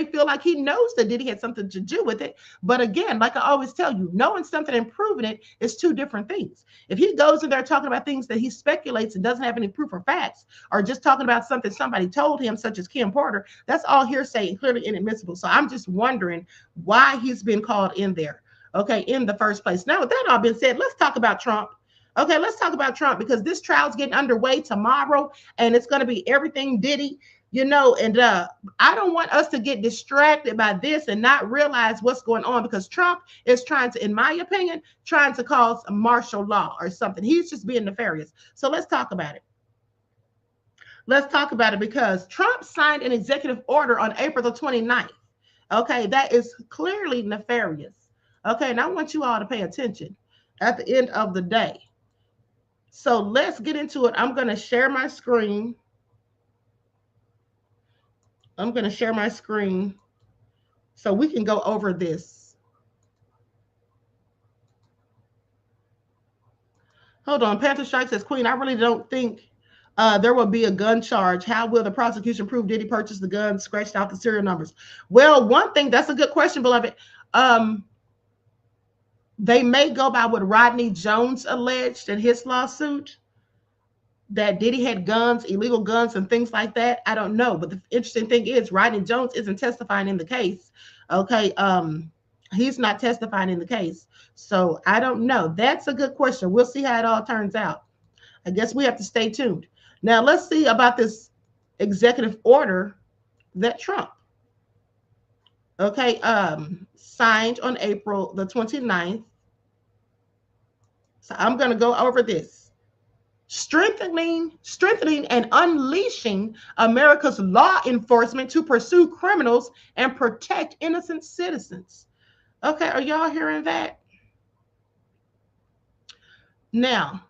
feel like he knows that Diddy had something to do with it. But again, like I always tell you, knowing something and proving it is two different things. If he goes in there talking about things that he speculates and doesn't have any proof or facts, or just talking about something somebody told him, such as Kim Porter, that's all hearsay and clearly inadmissible. So I'm just wondering why he's been called in there. okay, in the first place. Now, with that all being said, let's talk about Trump. Okay, let's talk about Trump because this trial's getting underway tomorrow and it's going to be everything Diddy, you know, and I don't want us to get distracted by this and not realize what's going on because Trump is trying to, in my opinion, trying to cause a martial law or something. He's just being nefarious. So let's talk about it. Let's talk about it because Trump signed an executive order on April the 29th. Okay, that is clearly nefarious. Okay, and I want you all to pay attention at the end of the day. So let's get into it. I'm going to share my screen. I'm going to share my screen so we can go over this. Hold on. Panther Strike says, Queen, I really don't think there will be a gun charge. How will the prosecution prove Diddy purchased the gun, scratched out the serial numbers? Well, one thing, that's a good question, beloved. They may go by what Rodney Jones alleged in his lawsuit, that Diddy had guns, illegal guns, and things like that. I don't know. But the interesting thing is Rodney Jones isn't testifying in the case. Okay. He's not testifying in the case. So I don't know. That's a good question. We'll see how it all turns out. I guess we have to stay tuned. Now let's see about this executive order that Trump, okay, signed on April the 29th. So I'm going to go over this. Strengthening and unleashing America's law enforcement to pursue criminals and protect innocent citizens. Okay, are y'all hearing that? Now,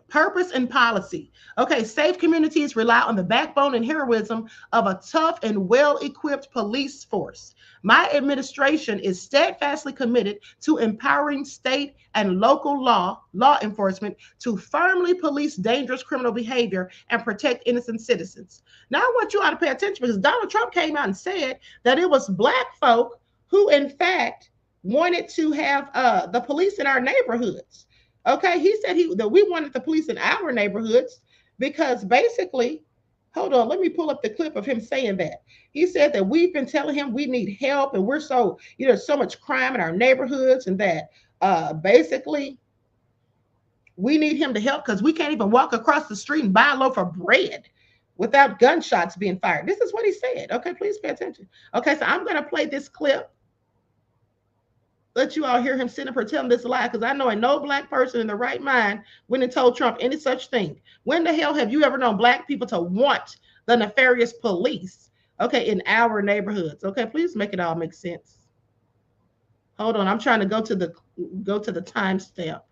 purpose and policy. Okay, safe communities rely on the backbone and heroism of a tough and well-equipped police force. My administration is steadfastly committed to empowering state and local law enforcement to firmly police dangerous criminal behavior and protect innocent citizens. Now, I want you all to pay attention because Donald Trump came out and said that it was Black folk who, in fact, wanted to have the police in our neighborhoods. Okay, he said that we wanted the police in our neighborhoods because basically, hold on, let me pull up the clip of him saying that. He said that we've been telling him we need help and we're so, you know, so much crime in our neighborhoods and that basically we need him to help because we can't even walk across the street and buy a loaf of bread without gunshots being fired. This is what he said. Okay, please pay attention. Okay, so I'm going to play this clip. Let you all hear him sitting up here telling this lie because I know ain't no Black person in the right mind went and told Trump any such thing. When the hell have you ever known Black people to want the nefarious police, okay, in our neighborhoods? Okay, please make it all make sense. Hold on, I'm trying to go to the timestamp.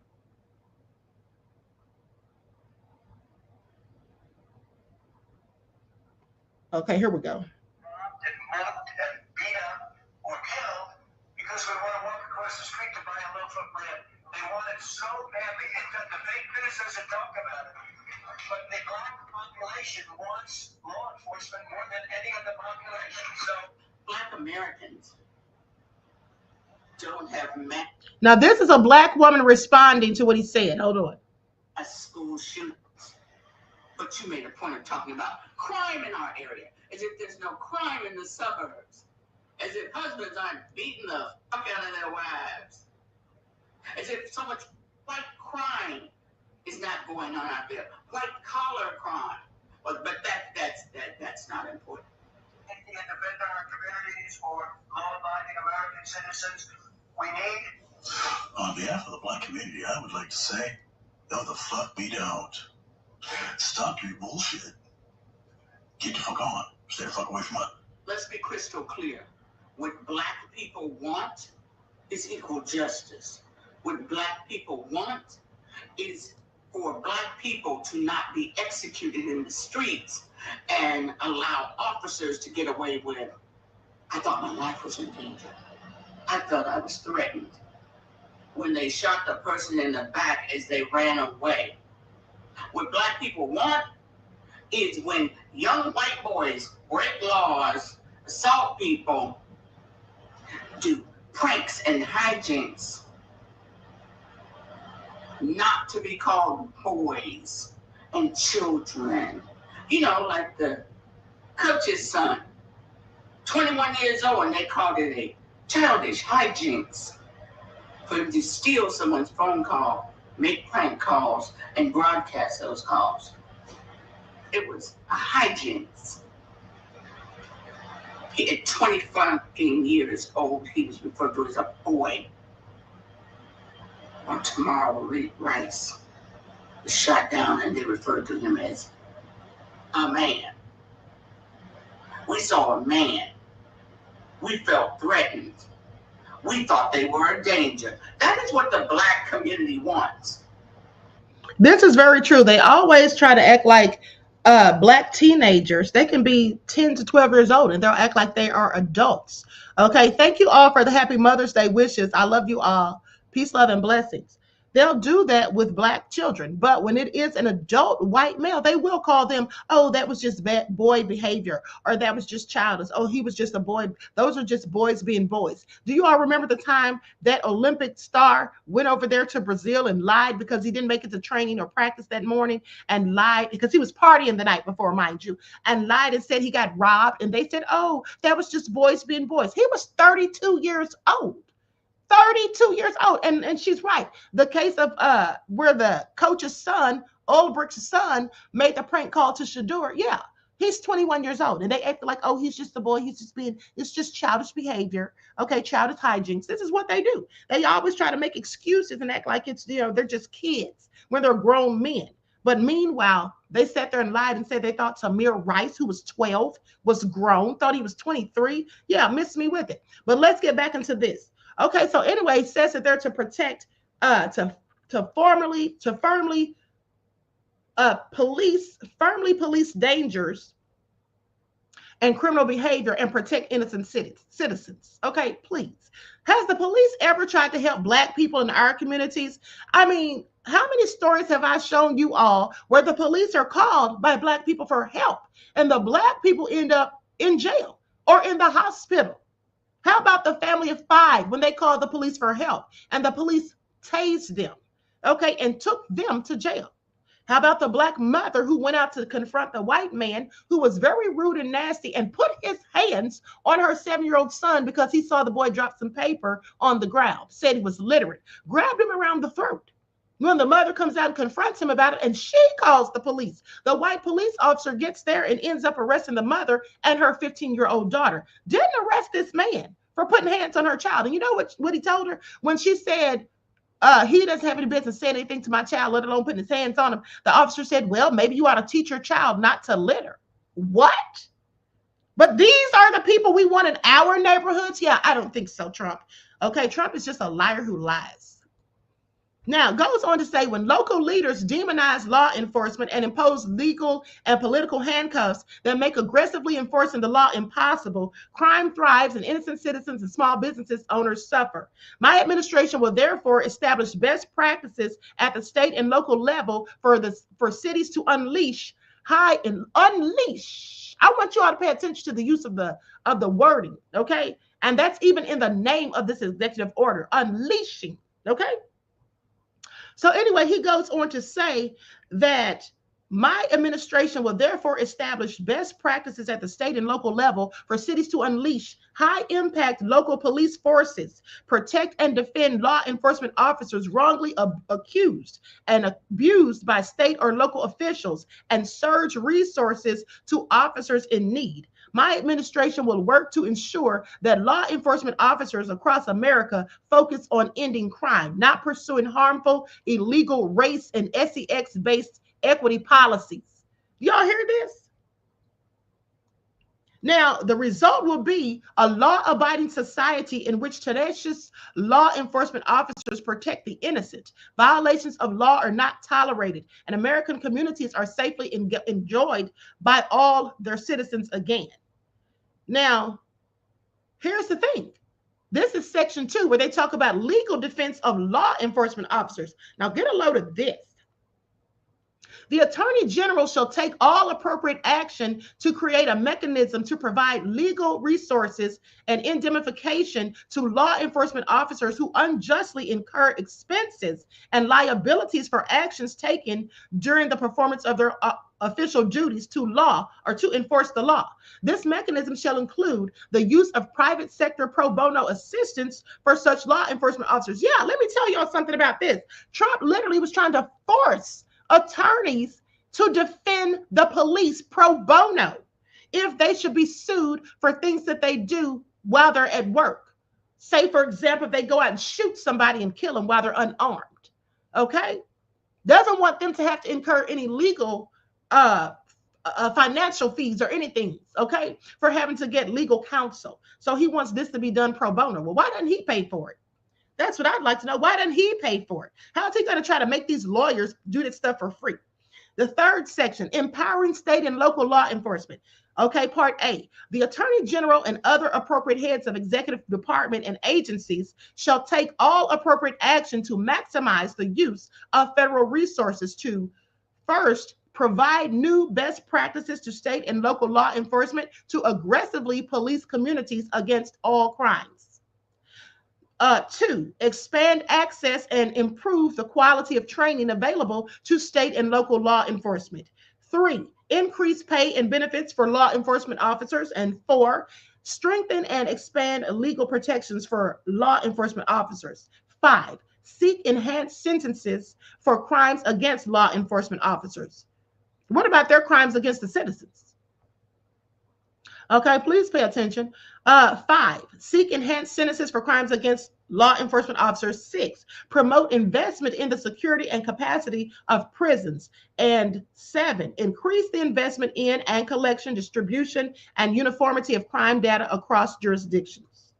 Okay, here we go. Because we want to walk across the street to buy a loaf of bread. They want it so badly. And the fake ministers that talk about it. But the Black population wants law enforcement more than any other population. So Black Americans don't have Now, this is a Black woman responding to what he said. Hold on. School shootings. But you made a point of talking about crime in our area, as if there's no crime in the suburbs. As if husbands aren't beating the fuck out of their wives. As if so much white crime is not going on out there. White collar crime. But that's not important. And defend our communities for law-abiding American citizens. We need. On behalf of the Black community, I would like to say, no, the fuck we don't. Stop your bullshit. Get the fuck on. Stay the fuck away from us. Let's be crystal clear. What Black people want is equal justice. What Black people want is for Black people to not be executed in the streets and allow officers to get away with. I thought my life was in danger. I thought I was threatened. When they shot the person in the back as they ran away. What Black people want is when young white boys break laws, assault people, do pranks and hijinks, not to be called boys and children. You know, like the coach's son, 21 years old, and they called it a childish hijinks for him to steal someone's phone call, make prank calls, and broadcast those calls. It was a hijinks. He, at 25 years old, he was referred to as a boy. On tomorrow, Rice was shot down and they referred to him as a man. We saw a man. We felt threatened. We thought they were a danger. That is what the Black community wants. This is very true. They always try to act like Black teenagers. They can be 10 to 12 years old and they'll act like they are adults. Okay, thank you all for the happy Mother's Day wishes. I love you all. Peace, love, and blessings. They'll do that with Black children, but when it is an adult white male, they will call them, oh, that was just bad boy behavior, or that was just childish. Oh, he was just a boy. Those are just boys being boys. Do you all remember the time that Olympic star went over there to Brazil and lied because he didn't make it to training or practice that morning, and lied because he was partying the night before, mind you, and lied and said he got robbed, and they said, oh, that was just boys being boys. He was 32 years old. 32 years old. And she's right. The case of where the coach's son, Ulbricht's son, made the prank call to Shakur. Yeah, he's 21 years old. And they acted like, oh, he's just a boy. It's just childish behavior. Okay, childish hijinks. This is what they do. They always try to make excuses and act like it's, they're just kids when they're grown men. But meanwhile, they sat there and lied and said they thought Tamir Rice, who was 12, was grown, thought he was 23. Yeah, miss me with it. But let's get back into this. Okay, so anyway, it says that they're to protect, to firmly police dangers and criminal behavior and protect innocent citizens. Okay, please. Has the police ever tried to help Black people in our communities? I mean, how many stories have I shown you all where the police are called by Black people for help and the Black people end up in jail or in the hospital? How about the family of 5 when they called the police for help and the police tased them, okay, and took them to jail? How about the Black mother who went out to confront the white man who was very rude and nasty and put his hands on her 7-year-old son because he saw the boy drop some paper on the ground, said he was literate, grabbed him around the throat. When the mother comes out and confronts him about it and she calls the police, the white police officer gets there and ends up arresting the mother and her 15-year-old daughter. Didn't arrest this man for putting hands on her child. And you know what he told her? When she said, he doesn't have any business saying anything to my child, let alone putting his hands on him, the officer said, well, maybe you ought to teach your child not to litter. What? But these are the people we want in our neighborhoods? Yeah, I don't think so, Trump. Okay, Trump is just a liar who lies. Now, goes on to say, when local leaders demonize law enforcement and impose legal and political handcuffs that make aggressively enforcing the law impossible, crime thrives and innocent citizens and small businesses owners suffer. My administration will therefore establish best practices at the state and local level for cities to unleash. I want you all to pay attention to the use of the wording, okay? And that's even in the name of this executive order, unleashing, okay? So anyway, he goes on to say that my administration will therefore establish best practices at the state and local level for cities to unleash high-impact local police forces, protect and defend law enforcement officers wrongly accused and abused by state or local officials, and surge resources to officers in need. My administration will work to ensure that law enforcement officers across America focus on ending crime, not pursuing harmful, illegal, race, and sex-based equity policies. Y'all hear this? Now, the result will be a law-abiding society in which tenacious law enforcement officers protect the innocent. Violations of law are not tolerated, and American communities are safely enjoyed by all their citizens again. Now, here's the thing. This is section 2, where they talk about legal defense of law enforcement officers. Now, get a load of this. The Attorney General shall take all appropriate action to create a mechanism to provide legal resources and indemnification to law enforcement officers who unjustly incur expenses and liabilities for actions taken during the performance of their official duties to law or to enforce the law. This mechanism shall include the use of private sector pro bono assistance for such law enforcement officers. Yeah, let me tell y'all something about this. Trump literally was trying to force attorneys to defend the police pro bono if they should be sued for things that they do while they're at work. Say, for example, if they go out and shoot somebody and kill them while they're unarmed, okay? Doesn't want them to have to incur any legal financial fees or anything, okay, for having to get legal counsel. So he wants this to be done pro bono. Well, why doesn't he pay for it? That's what I'd like to know. Why doesn't he pay for it? How is he going to try to make these lawyers do this stuff for free? The third section, empowering state and local law enforcement. Okay, part A, the Attorney General and other appropriate heads of executive department and agencies shall take all appropriate action to maximize the use of federal resources to, first, provide new best practices to state and local law enforcement to aggressively police communities against all crimes. 2, expand access and improve the quality of training available to state and local law enforcement. 3, increase pay and benefits for law enforcement officers. And 4, strengthen and expand legal protections for law enforcement officers. 5, seek enhanced sentences for crimes against law enforcement officers. What about their crimes against the citizens? Okay, please pay attention. 5, seek enhanced sentences for crimes against law enforcement officers. 6, promote investment in the security and capacity of prisons. And 7, increase the investment in and collection, distribution, and uniformity of crime data across jurisdictions.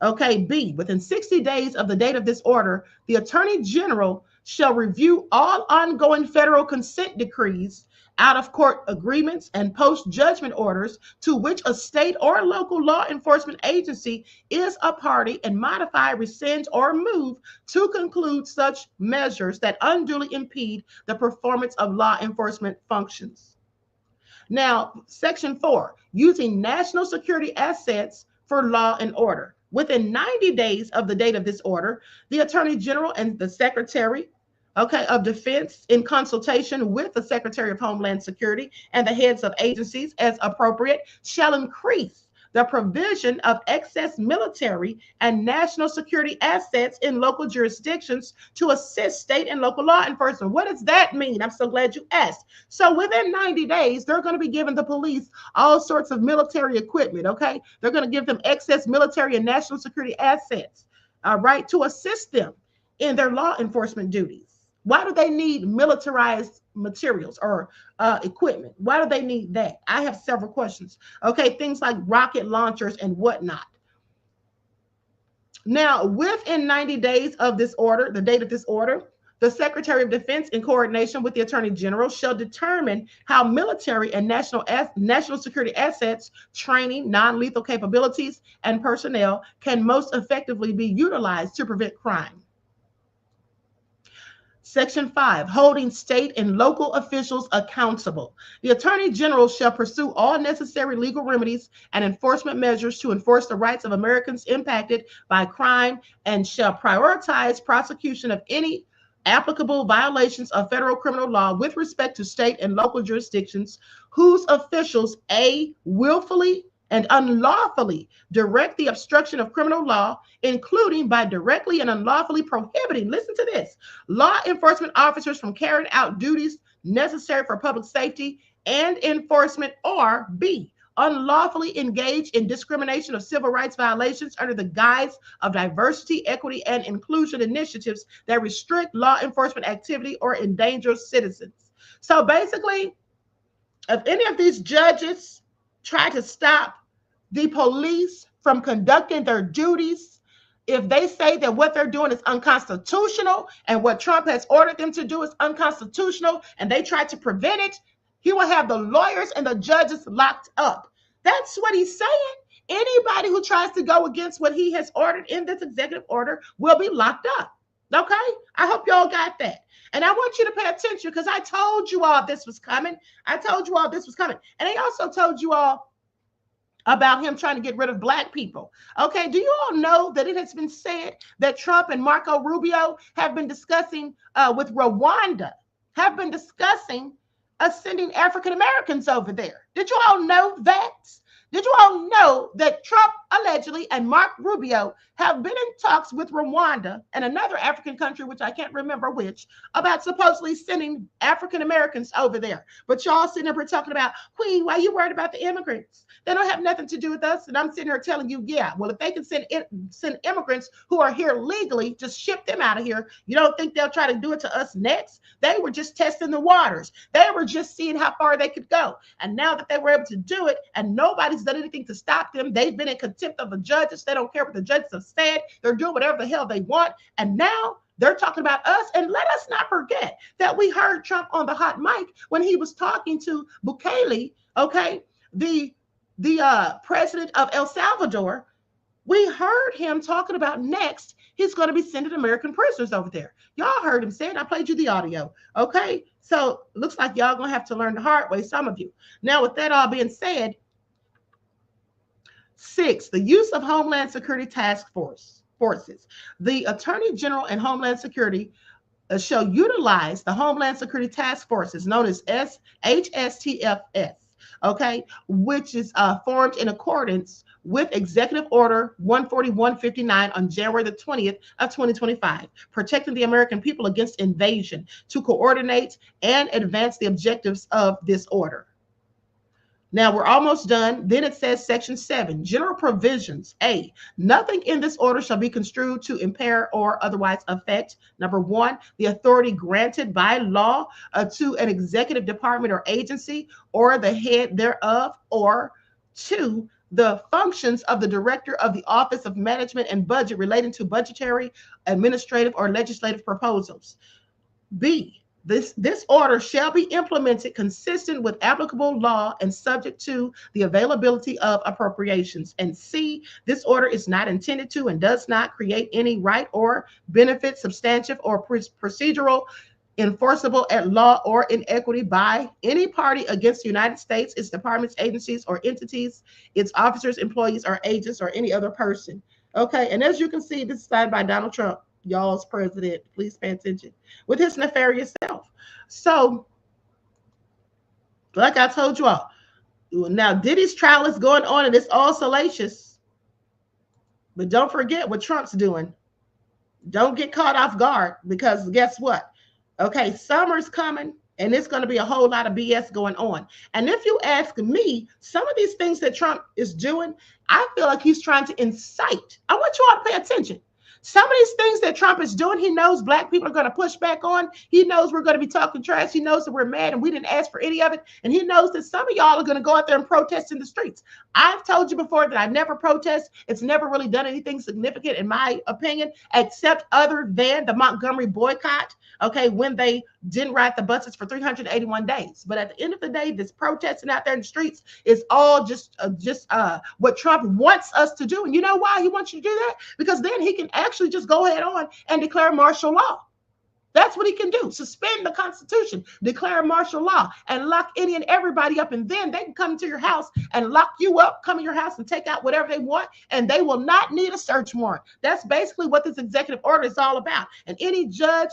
Okay, B, within 60 days of the date of this order, the Attorney General shall review all ongoing federal consent decrees, out-of-court agreements, and post-judgment orders to which a state or local law enforcement agency is a party and modify, rescind, or move to conclude such measures that unduly impede the performance of law enforcement functions. Now, Section 4, using national security assets for law and order. Within 90 days of the date of this order, the Attorney General and the Secretary of Defense, in consultation with the Secretary of Homeland Security and the heads of agencies as appropriate, shall increase the provision of excess military and national security assets in local jurisdictions to assist state and local law enforcement. What does that mean? I'm so glad you asked. So within 90 days, they're going to be giving the police all sorts of military equipment, okay? They're going to give them excess military and national security assets, all right, to assist them in their law enforcement duties. Why do they need militarized materials or equipment? Why do they need that? I have several questions. Okay, things like rocket launchers and whatnot. Now, within 90 days of this order, the date of this order, the Secretary of Defense, in coordination with the Attorney General, shall determine how military and national security assets, training, non-lethal capabilities, and personnel can most effectively be utilized to prevent crime. Section 5, holding state and local officials accountable. The Attorney General shall pursue all necessary legal remedies and enforcement measures to enforce the rights of Americans impacted by crime and shall prioritize prosecution of any applicable violations of federal criminal law with respect to state and local jurisdictions whose officials A, willfully and unlawfully direct the obstruction of criminal law, including by directly and unlawfully prohibiting, listen to this, law enforcement officers from carrying out duties necessary for public safety and enforcement, or B, unlawfully engage in discrimination of civil rights violations under the guise of diversity, equity, and inclusion initiatives that restrict law enforcement activity or endanger citizens. So basically, if any of these judges try to stop the police from conducting their duties, if they say that what they're doing is unconstitutional and what Trump has ordered them to do is unconstitutional and they try to prevent it, he will have the lawyers and the judges locked up. That's what he's saying. Anybody who tries to go against what he has ordered in this executive order will be locked up. Okay? I hope y'all got that. And I want you to pay attention because I told you all this was coming. I told you all this was coming. And I also told you all about him trying to get rid of black people. Okay, do you all know that it has been said that Trump and Marco Rubio have been discussing with Rwanda, have been discussing sending African Americans over there? Did you all know that? Did you all know that Trump allegedly and Mark Rubio have been in talks with Rwanda and another African country, which I can't remember which, about supposedly sending African Americans over there? But y'all sitting up here talking about, Queen, why are you worried about the immigrants? They don't have nothing to do with us. And I'm sitting here telling you, yeah, well, if they can send immigrants who are here legally, just ship them out of here. You don't think they'll try to do it to us next? They were just testing the waters. They were just seeing how far they could go. And now that they were able to do it and nobody's done anything to stop them, they've been in contempt of the judges. They don't care what the judges have said. They're doing whatever the hell they want. And now they're talking about us. And let us not forget that we heard Trump on the hot mic when he was talking to Bukele, okay, the president of El Salvador. We heard him talking about next he's going to be sending American prisoners over there. Y'all heard him say it. I played you the audio. Okay, so looks like y'all going to have to learn the hard way, some of you. Now, with that all being said, 6, the use of Homeland Security task forces. The Attorney General and Homeland Security shall utilize the Homeland Security task forces known as HSTFS, okay, which is formed in accordance with Executive Order 14159 on January the 20th of 2025, protecting the American people against invasion, to coordinate and advance the objectives of this order. Now we're almost done. Then it says section 7, general provisions. A, nothing in this order shall be construed to impair or otherwise affect, number 1, the authority granted by law to an executive department or agency or the head thereof, or 2, the functions of the director of the Office of Management and Budget relating to budgetary, administrative, or legislative proposals. B, this order shall be implemented consistent with applicable law and subject to the availability of appropriations. And C, this order is not intended to and does not create any right or benefit, substantive or procedural, enforceable at law or in equity by any party against the United States, its departments, agencies, or entities, its officers, employees, or agents, or any other person. Okay, and as you can see, this is signed by Donald Trump, y'all's president. Please pay attention, with his nefarious self. So, like I told you all, now Diddy's trial is going on and it's all salacious. But don't forget what Trump's doing. Don't get caught off guard, because guess what? Okay, summer's coming and it's going to be a whole lot of BS going on. And if you ask me, some of these things that Trump is doing, I feel like he's trying to incite. I want you all to pay attention. Some of these things that Trump is doing, he knows black people are going to push back on. He knows we're going to be talking trash. He knows that we're mad and we didn't ask for any of it. And he knows that some of y'all are going to go out there and protest in the streets. I've told you before that I never protest. It's never really done anything significant, in my opinion, except other than the Montgomery boycott, okay, when they didn't ride the buses for 381 days. But at the end of the day, this protesting out there in the streets is all just what Trump wants us to do. And you know why he wants you to do that? Because then he can actually just go ahead on and declare martial law. That's what he can do. Suspend the Constitution, declare martial law, and lock any and everybody up. And then they can come to your house and lock you up, come in your house and take out whatever they want, and they will not need a search warrant. That's basically what this executive order is all about. And any judge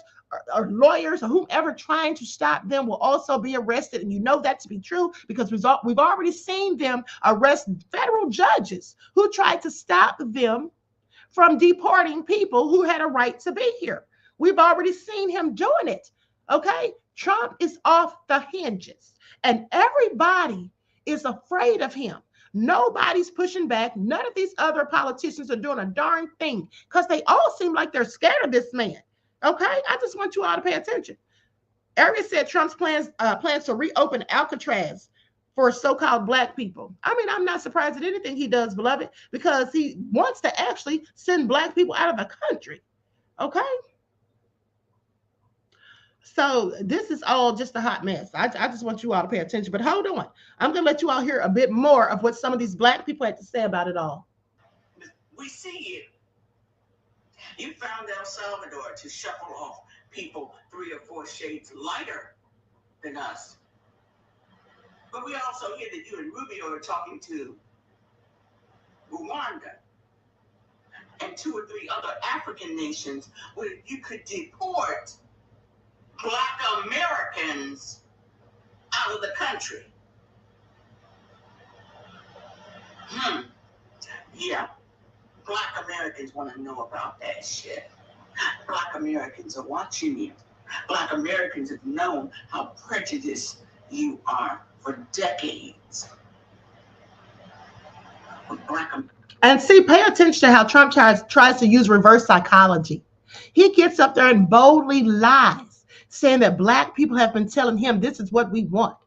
or lawyers or whomever trying to stop them will also be arrested. And you know that to be true because we've already seen them arrest federal judges who tried to stop them from deporting people who had a right to be here. We've already seen him doing it. Okay, Trump is off the hinges and everybody is afraid of him. Nobody's pushing back. None of these other politicians are doing a darn thing because they all seem like they're scared of this man. Okay, I just want you all to pay attention. Arias said Trump's plans to reopen Alcatraz for so-called black people. I mean, I'm not surprised at anything he does, beloved, because he wants to actually send black people out of the country. Okay. So this is all just a hot mess. I just want you all to pay attention. But hold on. I'm going to let you all hear a bit more of what some of these black people had to say about it all. We see you. You found El Salvador to shuffle off people 3 or 4 shades lighter than us. But we also hear that you and Rubio are talking to Rwanda and 2 or 3 other African nations where you could deport Black Americans out of the country. Yeah. Black Americans want to know about that shit. Black Americans are watching you. Black Americans have known how prejudiced you are for decades. And see, pay attention to how Trump tries to use reverse psychology. He gets up there and boldly lies, saying that Black people have been telling him this is what we want.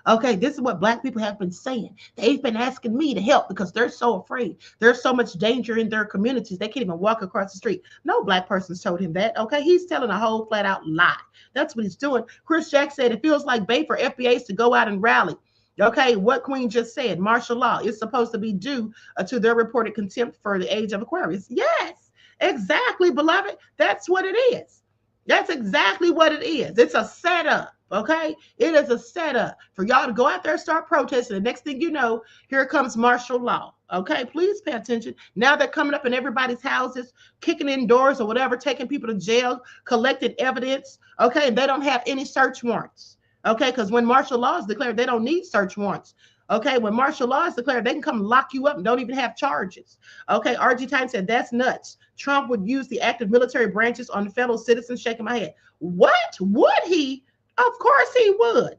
Okay, this is what Black people have been saying. They've been asking me to help because they're so afraid. There's so much danger in their communities. They can't even walk across the street. No Black person's told him that. Okay, he's telling a whole flat out lie. That's what he's doing. Chris Jack said it feels like bait for FBAs to go out and rally. Okay, what Queen just said, martial law is supposed to be due to their reported contempt for the age of Aquarius. Yes, exactly, beloved. That's what it is. That's exactly what it is. It's a setup. Okay, it is a setup for y'all to go out there and start protesting. The next thing you know, here comes martial law. Okay, please pay attention. Now they're coming up in everybody's houses, kicking in doors or whatever, taking people to jail, collecting evidence. Okay, and they don't have any search warrants. Okay, because when martial law is declared, they don't need search warrants. Okay, when martial law is declared, they can come lock you up and don't even have charges. Okay, RG Time said that's nuts. Trump would use the active military branches on fellow citizens. Shaking my head. What would he? Of course he would.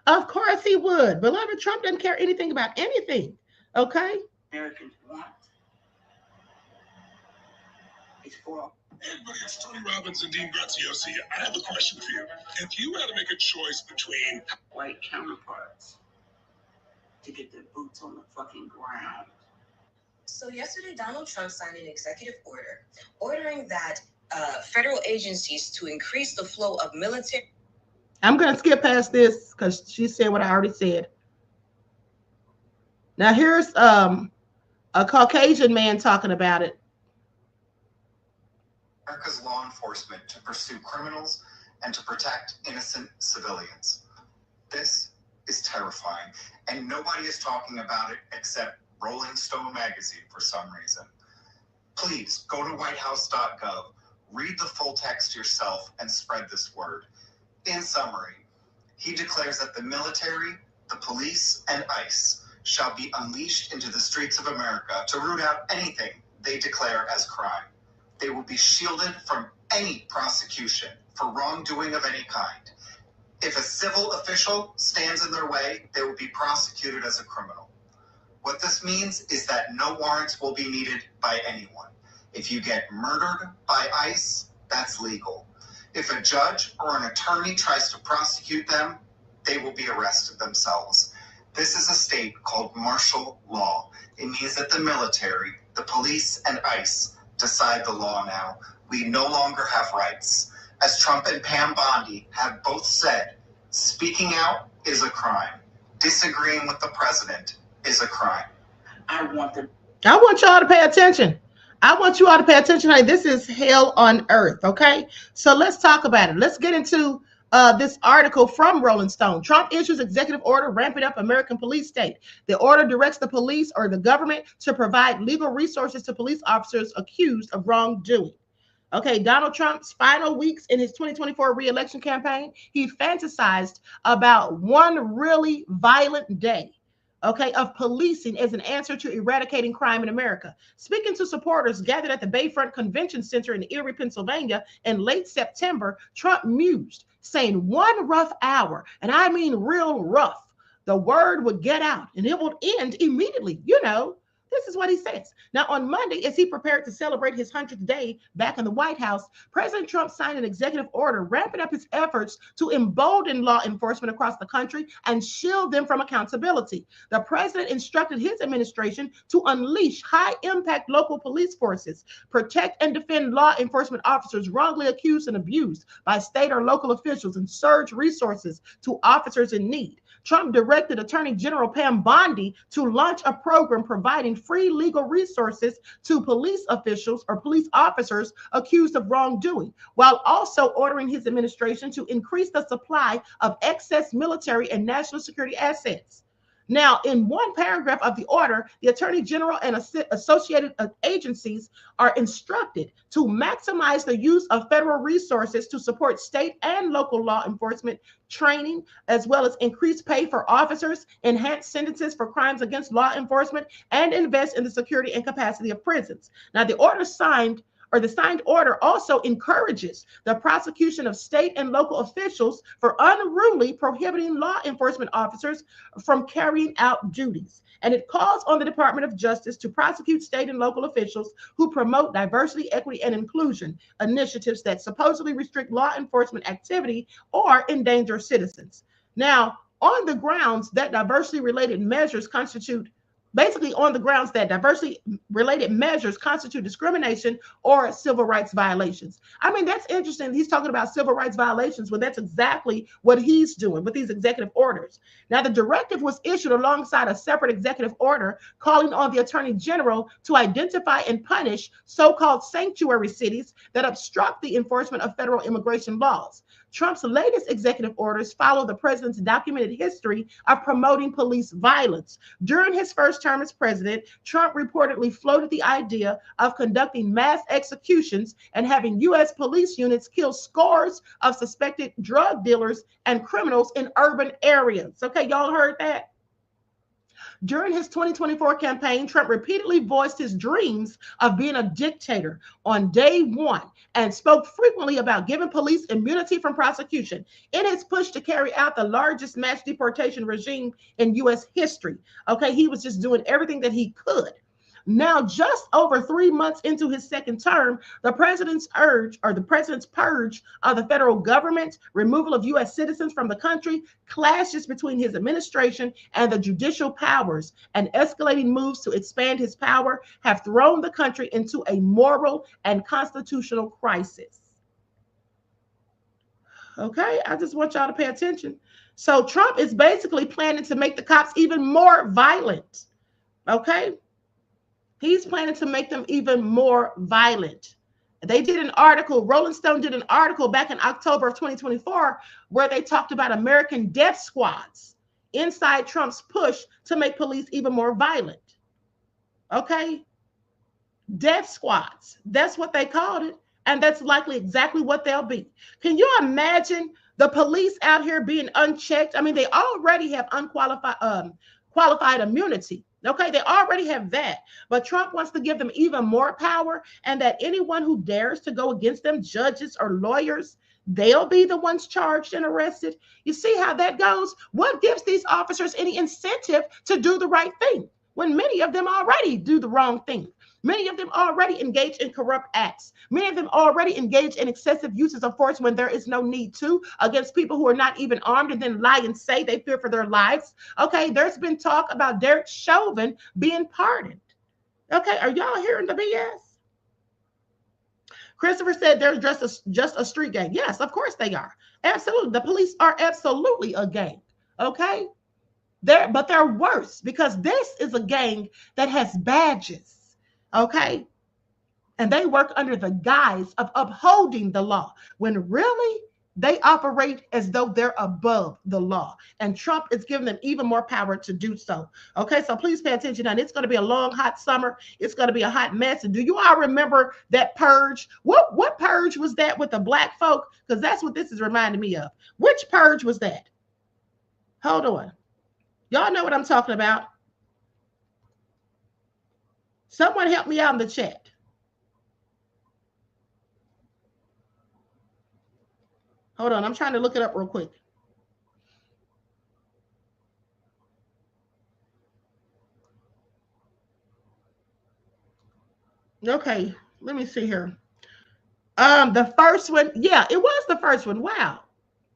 Of course he would. Beloved, Trump doesn't care anything about anything. Okay? Americans want. It's for. Hey everybody, it's Tony Robbins and Dean Graziosi. I have a question for you. If you had to make a choice between white counterparts to get their boots on the fucking ground. So yesterday, Donald Trump signed an executive order ordering that federal agencies to increase the flow of military. I'm going to skip past this because she said what I already said. Now here's a Caucasian man talking about it. America's law enforcement to pursue criminals and to protect innocent civilians. This is terrifying, and nobody is talking about it except Rolling Stone magazine for some reason. Please go to whitehouse.gov, read the full text yourself, and spread this word. In summary, he declares that the military, the police, and ICE shall be unleashed into the streets of America to root out anything they declare as crime. They will be shielded from any prosecution for wrongdoing of any kind. If a civil official stands in their way, they will be prosecuted as a criminal. What this means is that no warrants will be needed by anyone. If you get murdered by ICE, that's legal. If a judge or an attorney tries to prosecute them, they will be arrested themselves. This is a state called martial law. It means that the military, the police, and ICE decide the law now. We no longer have rights. As Trump and Pam Bondi have both said, speaking out is a crime. Disagreeing with the president is a crime. I want y'all to pay attention. I want you all to pay attention. Hey, this is hell on earth, okay? So let's talk about it. Let's get into this article from Rolling Stone. Trump issues executive order ramping up American police state. The order directs the police or the government to provide legal resources to police officers accused of wrongdoing. Okay, Donald Trump's final weeks in his 2024 re-election campaign, he fantasized about one really violent day, okay, of policing as an answer to eradicating crime in America. Speaking to supporters gathered at the Bayfront Convention Center in Erie, Pennsylvania in late September, Trump mused, saying one rough hour, and I mean real rough, the word would get out and it would end immediately. You know, this is what he says. Now, on Monday, as he prepared to celebrate his 100th day back in the White House, President Trump signed an executive order ramping up his efforts to embolden law enforcement across the country and shield them from accountability. The president instructed his administration to unleash high-impact local police forces, protect and defend law enforcement officers wrongly accused and abused by state or local officials, and surge resources to officers in need. Trump directed Attorney General Pam Bondi to launch a program providing free legal resources to police officials or police officers accused of wrongdoing, while also ordering his administration to increase the supply of excess military and national security assets. Now, in one paragraph of the order, the Attorney General and associated agencies are instructed to maximize the use of federal resources to support state and local law enforcement training, as well as increase pay for officers, enhance sentences for crimes against law enforcement, and invest in the security and capacity of prisons. Now, the signed order also encourages the prosecution of state and local officials for unruly prohibiting law enforcement officers from carrying out duties. And it calls on the Department of Justice to prosecute state and local officials who promote diversity, equity, and inclusion initiatives that supposedly restrict law enforcement activity or endanger citizens. Now, on the grounds that diversity-related measures constitute discrimination or civil rights violations. I mean, that's interesting. He's talking about civil rights violations when that's exactly what he's doing with these executive orders. Now, the directive was issued alongside a separate executive order calling on the Attorney General to identify and punish so-called sanctuary cities that obstruct the enforcement of federal immigration laws. Trump's latest executive orders follow the president's documented history of promoting police violence. During his first term as president, Trump reportedly floated the idea of conducting mass executions and having U.S. police units kill scores of suspected drug dealers and criminals in urban areas. Okay, y'all heard that? During his 2024 campaign, Trump repeatedly voiced his dreams of being a dictator on day one and spoke frequently about giving police immunity from prosecution in his push to carry out the largest mass deportation regime in U.S. history. Okay, he was just doing everything that he could. Now, just over 3 months into his second term, the president's purge of the federal government, removal of U.S. citizens from the country, clashes between his administration and the judicial powers, and escalating moves to expand his power have thrown the country into a moral and constitutional crisis. Okay, I just want y'all to pay attention. So Trump is basically planning to make the cops even more violent. Okay. He's planning to make them even more violent. They did an article, Rolling Stone did an article back in October of 2024, where they talked about American death squads inside Trump's push to make police even more violent. Okay? Death squads. That's what they called it. And that's likely exactly what they'll be. Can you imagine the police out here being unchecked? I mean, they already have qualified immunity. Okay, they already have that, but Trump wants to give them even more power, and that anyone who dares to go against them, judges or lawyers, they'll be the ones charged and arrested. You see how that goes? What gives these officers any incentive to do the right thing when many of them already do the wrong thing? Many of them already engage in corrupt acts. Many of them already engage in excessive uses of force when there is no need to, against people who are not even armed, and then lie and say they fear for their lives. Okay, there's been talk about Derek Chauvin being pardoned. Okay, are y'all hearing the BS? Christopher said they're just a street gang. Yes, of course they are. Absolutely. The police are absolutely a gang. Okay? But they're worse, because this is a gang that has badges. Okay, and they work under the guise of upholding the law, when really they operate as though they're above the law. And Trump is giving them even more power to do so. Okay, so please pay attention. And it's going to be a long, hot summer. It's going to be a hot mess. And do you all remember that purge? What purge was that with the black folk? Because that's what this is reminding me of. Which purge was that? Hold on. Y'all know what I'm talking about. Someone help me out in the chat. Hold on, I'm trying to look it up real quick. Okay, let me see here. The first one, yeah, it was the first one. Wow.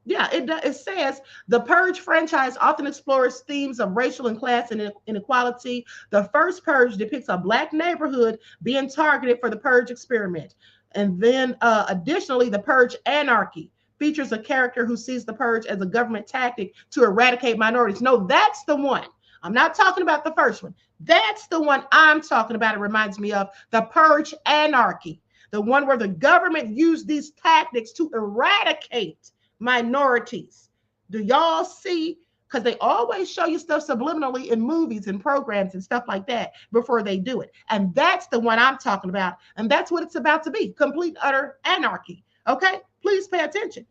Yeah, it says the Purge franchise often explores themes of racial and class inequality. The first Purge depicts a Black neighborhood being targeted for the Purge experiment. And then additionally, the Purge Anarchy features a character who sees the Purge as a government tactic to eradicate minorities. No, that's the one. I'm not talking about the first one. That's the one I'm talking about. It reminds me of the Purge Anarchy, the one where the government used these tactics to eradicate minorities. Do y'all see? Because they always show you stuff subliminally in movies and programs and stuff like that before they do it. And that's the one I'm talking about. And that's what it's about to be, complete, utter anarchy. Okay? Please pay attention.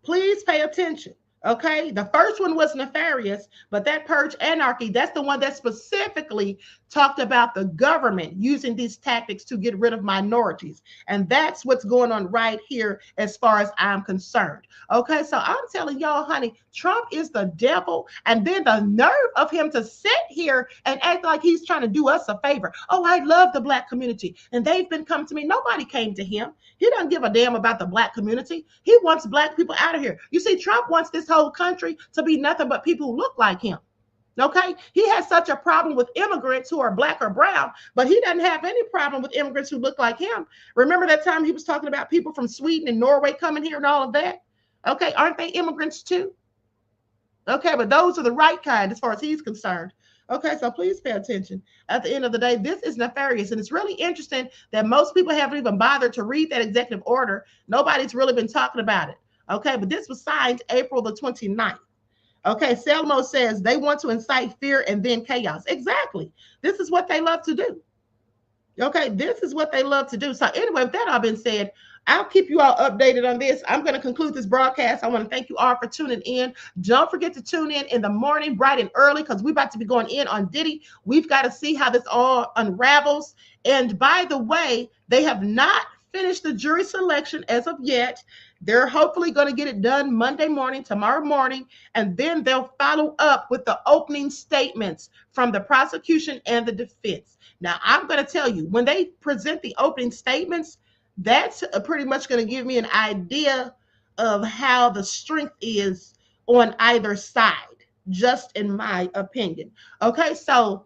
Please pay attention. Okay, the first one was nefarious, but that Purge Anarchy, that's the one that specifically talked about the government using these tactics to get rid of minorities. And that's what's going on right here as far as I'm concerned. Okay, so I'm telling y'all, honey, Trump is the devil. And then the nerve of him to sit here and act like he's trying to do us a favor. Oh, I love the Black community. And they've been coming to me. Nobody came to him. He doesn't give a damn about the Black community. He wants Black people out of here. You see, Trump wants this whole country to be nothing but people who look like him. Okay, he has such a problem with immigrants who are Black or brown, but he doesn't have any problem with immigrants who look like him. Remember that time he was talking about people from Sweden and Norway coming here and all of that? Okay, aren't they immigrants too? Okay, but those are the right kind as far as he's concerned. Okay, so please pay attention. At the end of the day, this is nefarious. And it's really interesting that most people haven't even bothered to read that executive order. Nobody's really been talking about it. Okay, but this was signed April the 29th. Okay, Selmo says they want to incite fear and then chaos. Exactly. This is what they love to do. Okay, this is what they love to do. So anyway, with that all been said, I'll keep you all updated on this. I'm going to conclude this broadcast. I want to thank you all for tuning in. Don't forget to tune in the morning, bright and early, because we're about to be going in on Diddy. We've got to see how this all unravels. And by the way, they have not finished the jury selection as of yet. They're hopefully going to get it done Monday morning, tomorrow morning, and then they'll follow up with the opening statements from the prosecution and the defense. Now, I'm going to tell you, when they present the opening statements, that's pretty much going to give me an idea of how the strength is on either side, just in my opinion. Okay, so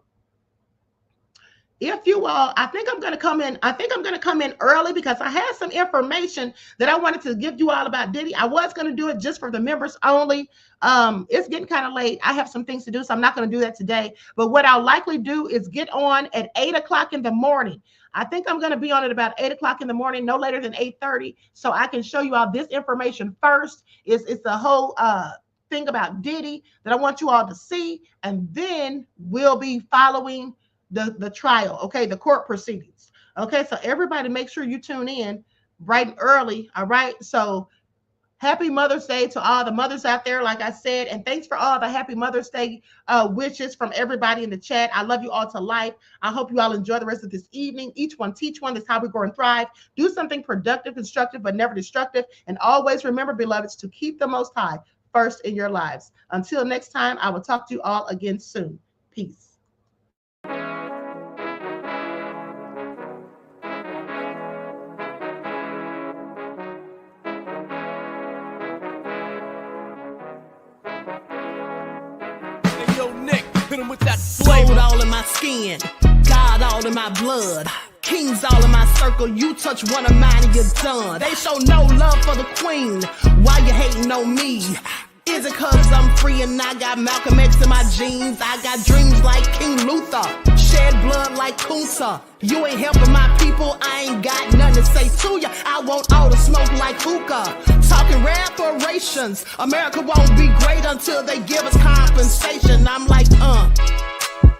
if you all, I think I'm going to come in early because I had some information that I wanted to give you all about Diddy. I was going to do it just for the members only. It's getting kind of late. I have some things to do, so I'm not going to do that today. But what I'll likely do is get on at 8 o'clock in the morning. I think I'm going to be on at about 8 o'clock in the morning, no later than 8:30, so I can show you all this information first. It's the whole thing about Diddy that I want you all to see, and then we'll be following the trial, okay, the court proceedings. Okay, so everybody make sure you tune in bright and early. All right, so happy Mother's Day to all the mothers out there, like I said, and thanks for all the happy Mother's Day wishes from everybody in the chat. I love you all to life. I hope you all enjoy the rest of this evening. Each one teach one. That's how we grow and thrive. Do something productive, constructive, but never destructive. And always remember, beloveds, to keep the Most High first in your lives. Until next time, I will talk to you all again soon. Peace. Gold all in my skin, God all in my blood, kings all in my circle. You touch one of mine and you're done. They show no love for the queen. Why you hating on me? Is it cause I'm free and I got Malcolm X in my jeans? I got dreams like King Luther, shed blood like Kunta. You ain't helping my people, I ain't got nothing to say to ya. I want all the smoke like hookah. Talking reparations, America won't be great until they give us compensation. I'm like,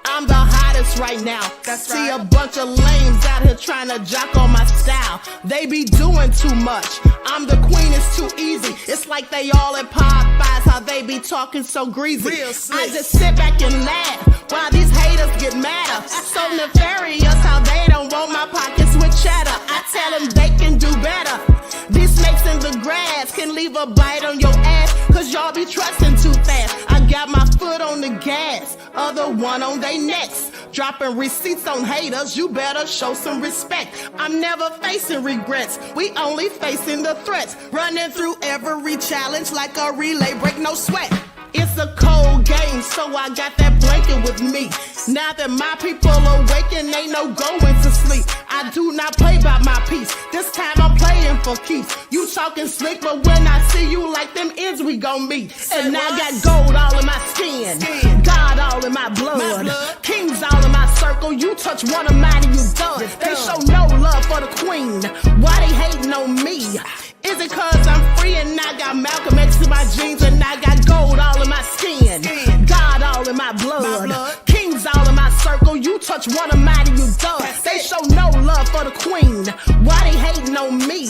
I'm the hottest right now. That's See right. A bunch of lames out here trying to jock on my style. They be doing too much. I'm the queen, it's too easy. It's like they all at Popeyes, how they be talking so greasy. I just sit back and laugh while these haters get madder. So nefarious how they don't want my pockets with cheddar. I tell them they can do better. These snakes in the grass can leave a bite on your ass, cause y'all be trusting too fast. I got my foot on the gas, other one on they necks. Dropping receipts on haters, you better show some respect. I'm never facing regrets, we only facing the threats. Running through every challenge like a relay, break no sweat. It's a cold game, so I got that blanket with me. Now that my people awaken, ain't no going to sleep. I do not play by my piece. This time I'm playing for keeps. You talking slick, but when I see you like them ends, we gon' meet. And I got gold all in my skin, God all in my blood, kings all in my circle. You touch one of mine and you done. They show no love for the queen. Why they hating on me? Is it cause I'm free and I got Malcolm X in my jeans and I got gold all in my skin, God all in my blood, kings all in my circle. You touch one of mine and you done. They show no love for the queen. Why they hating on me?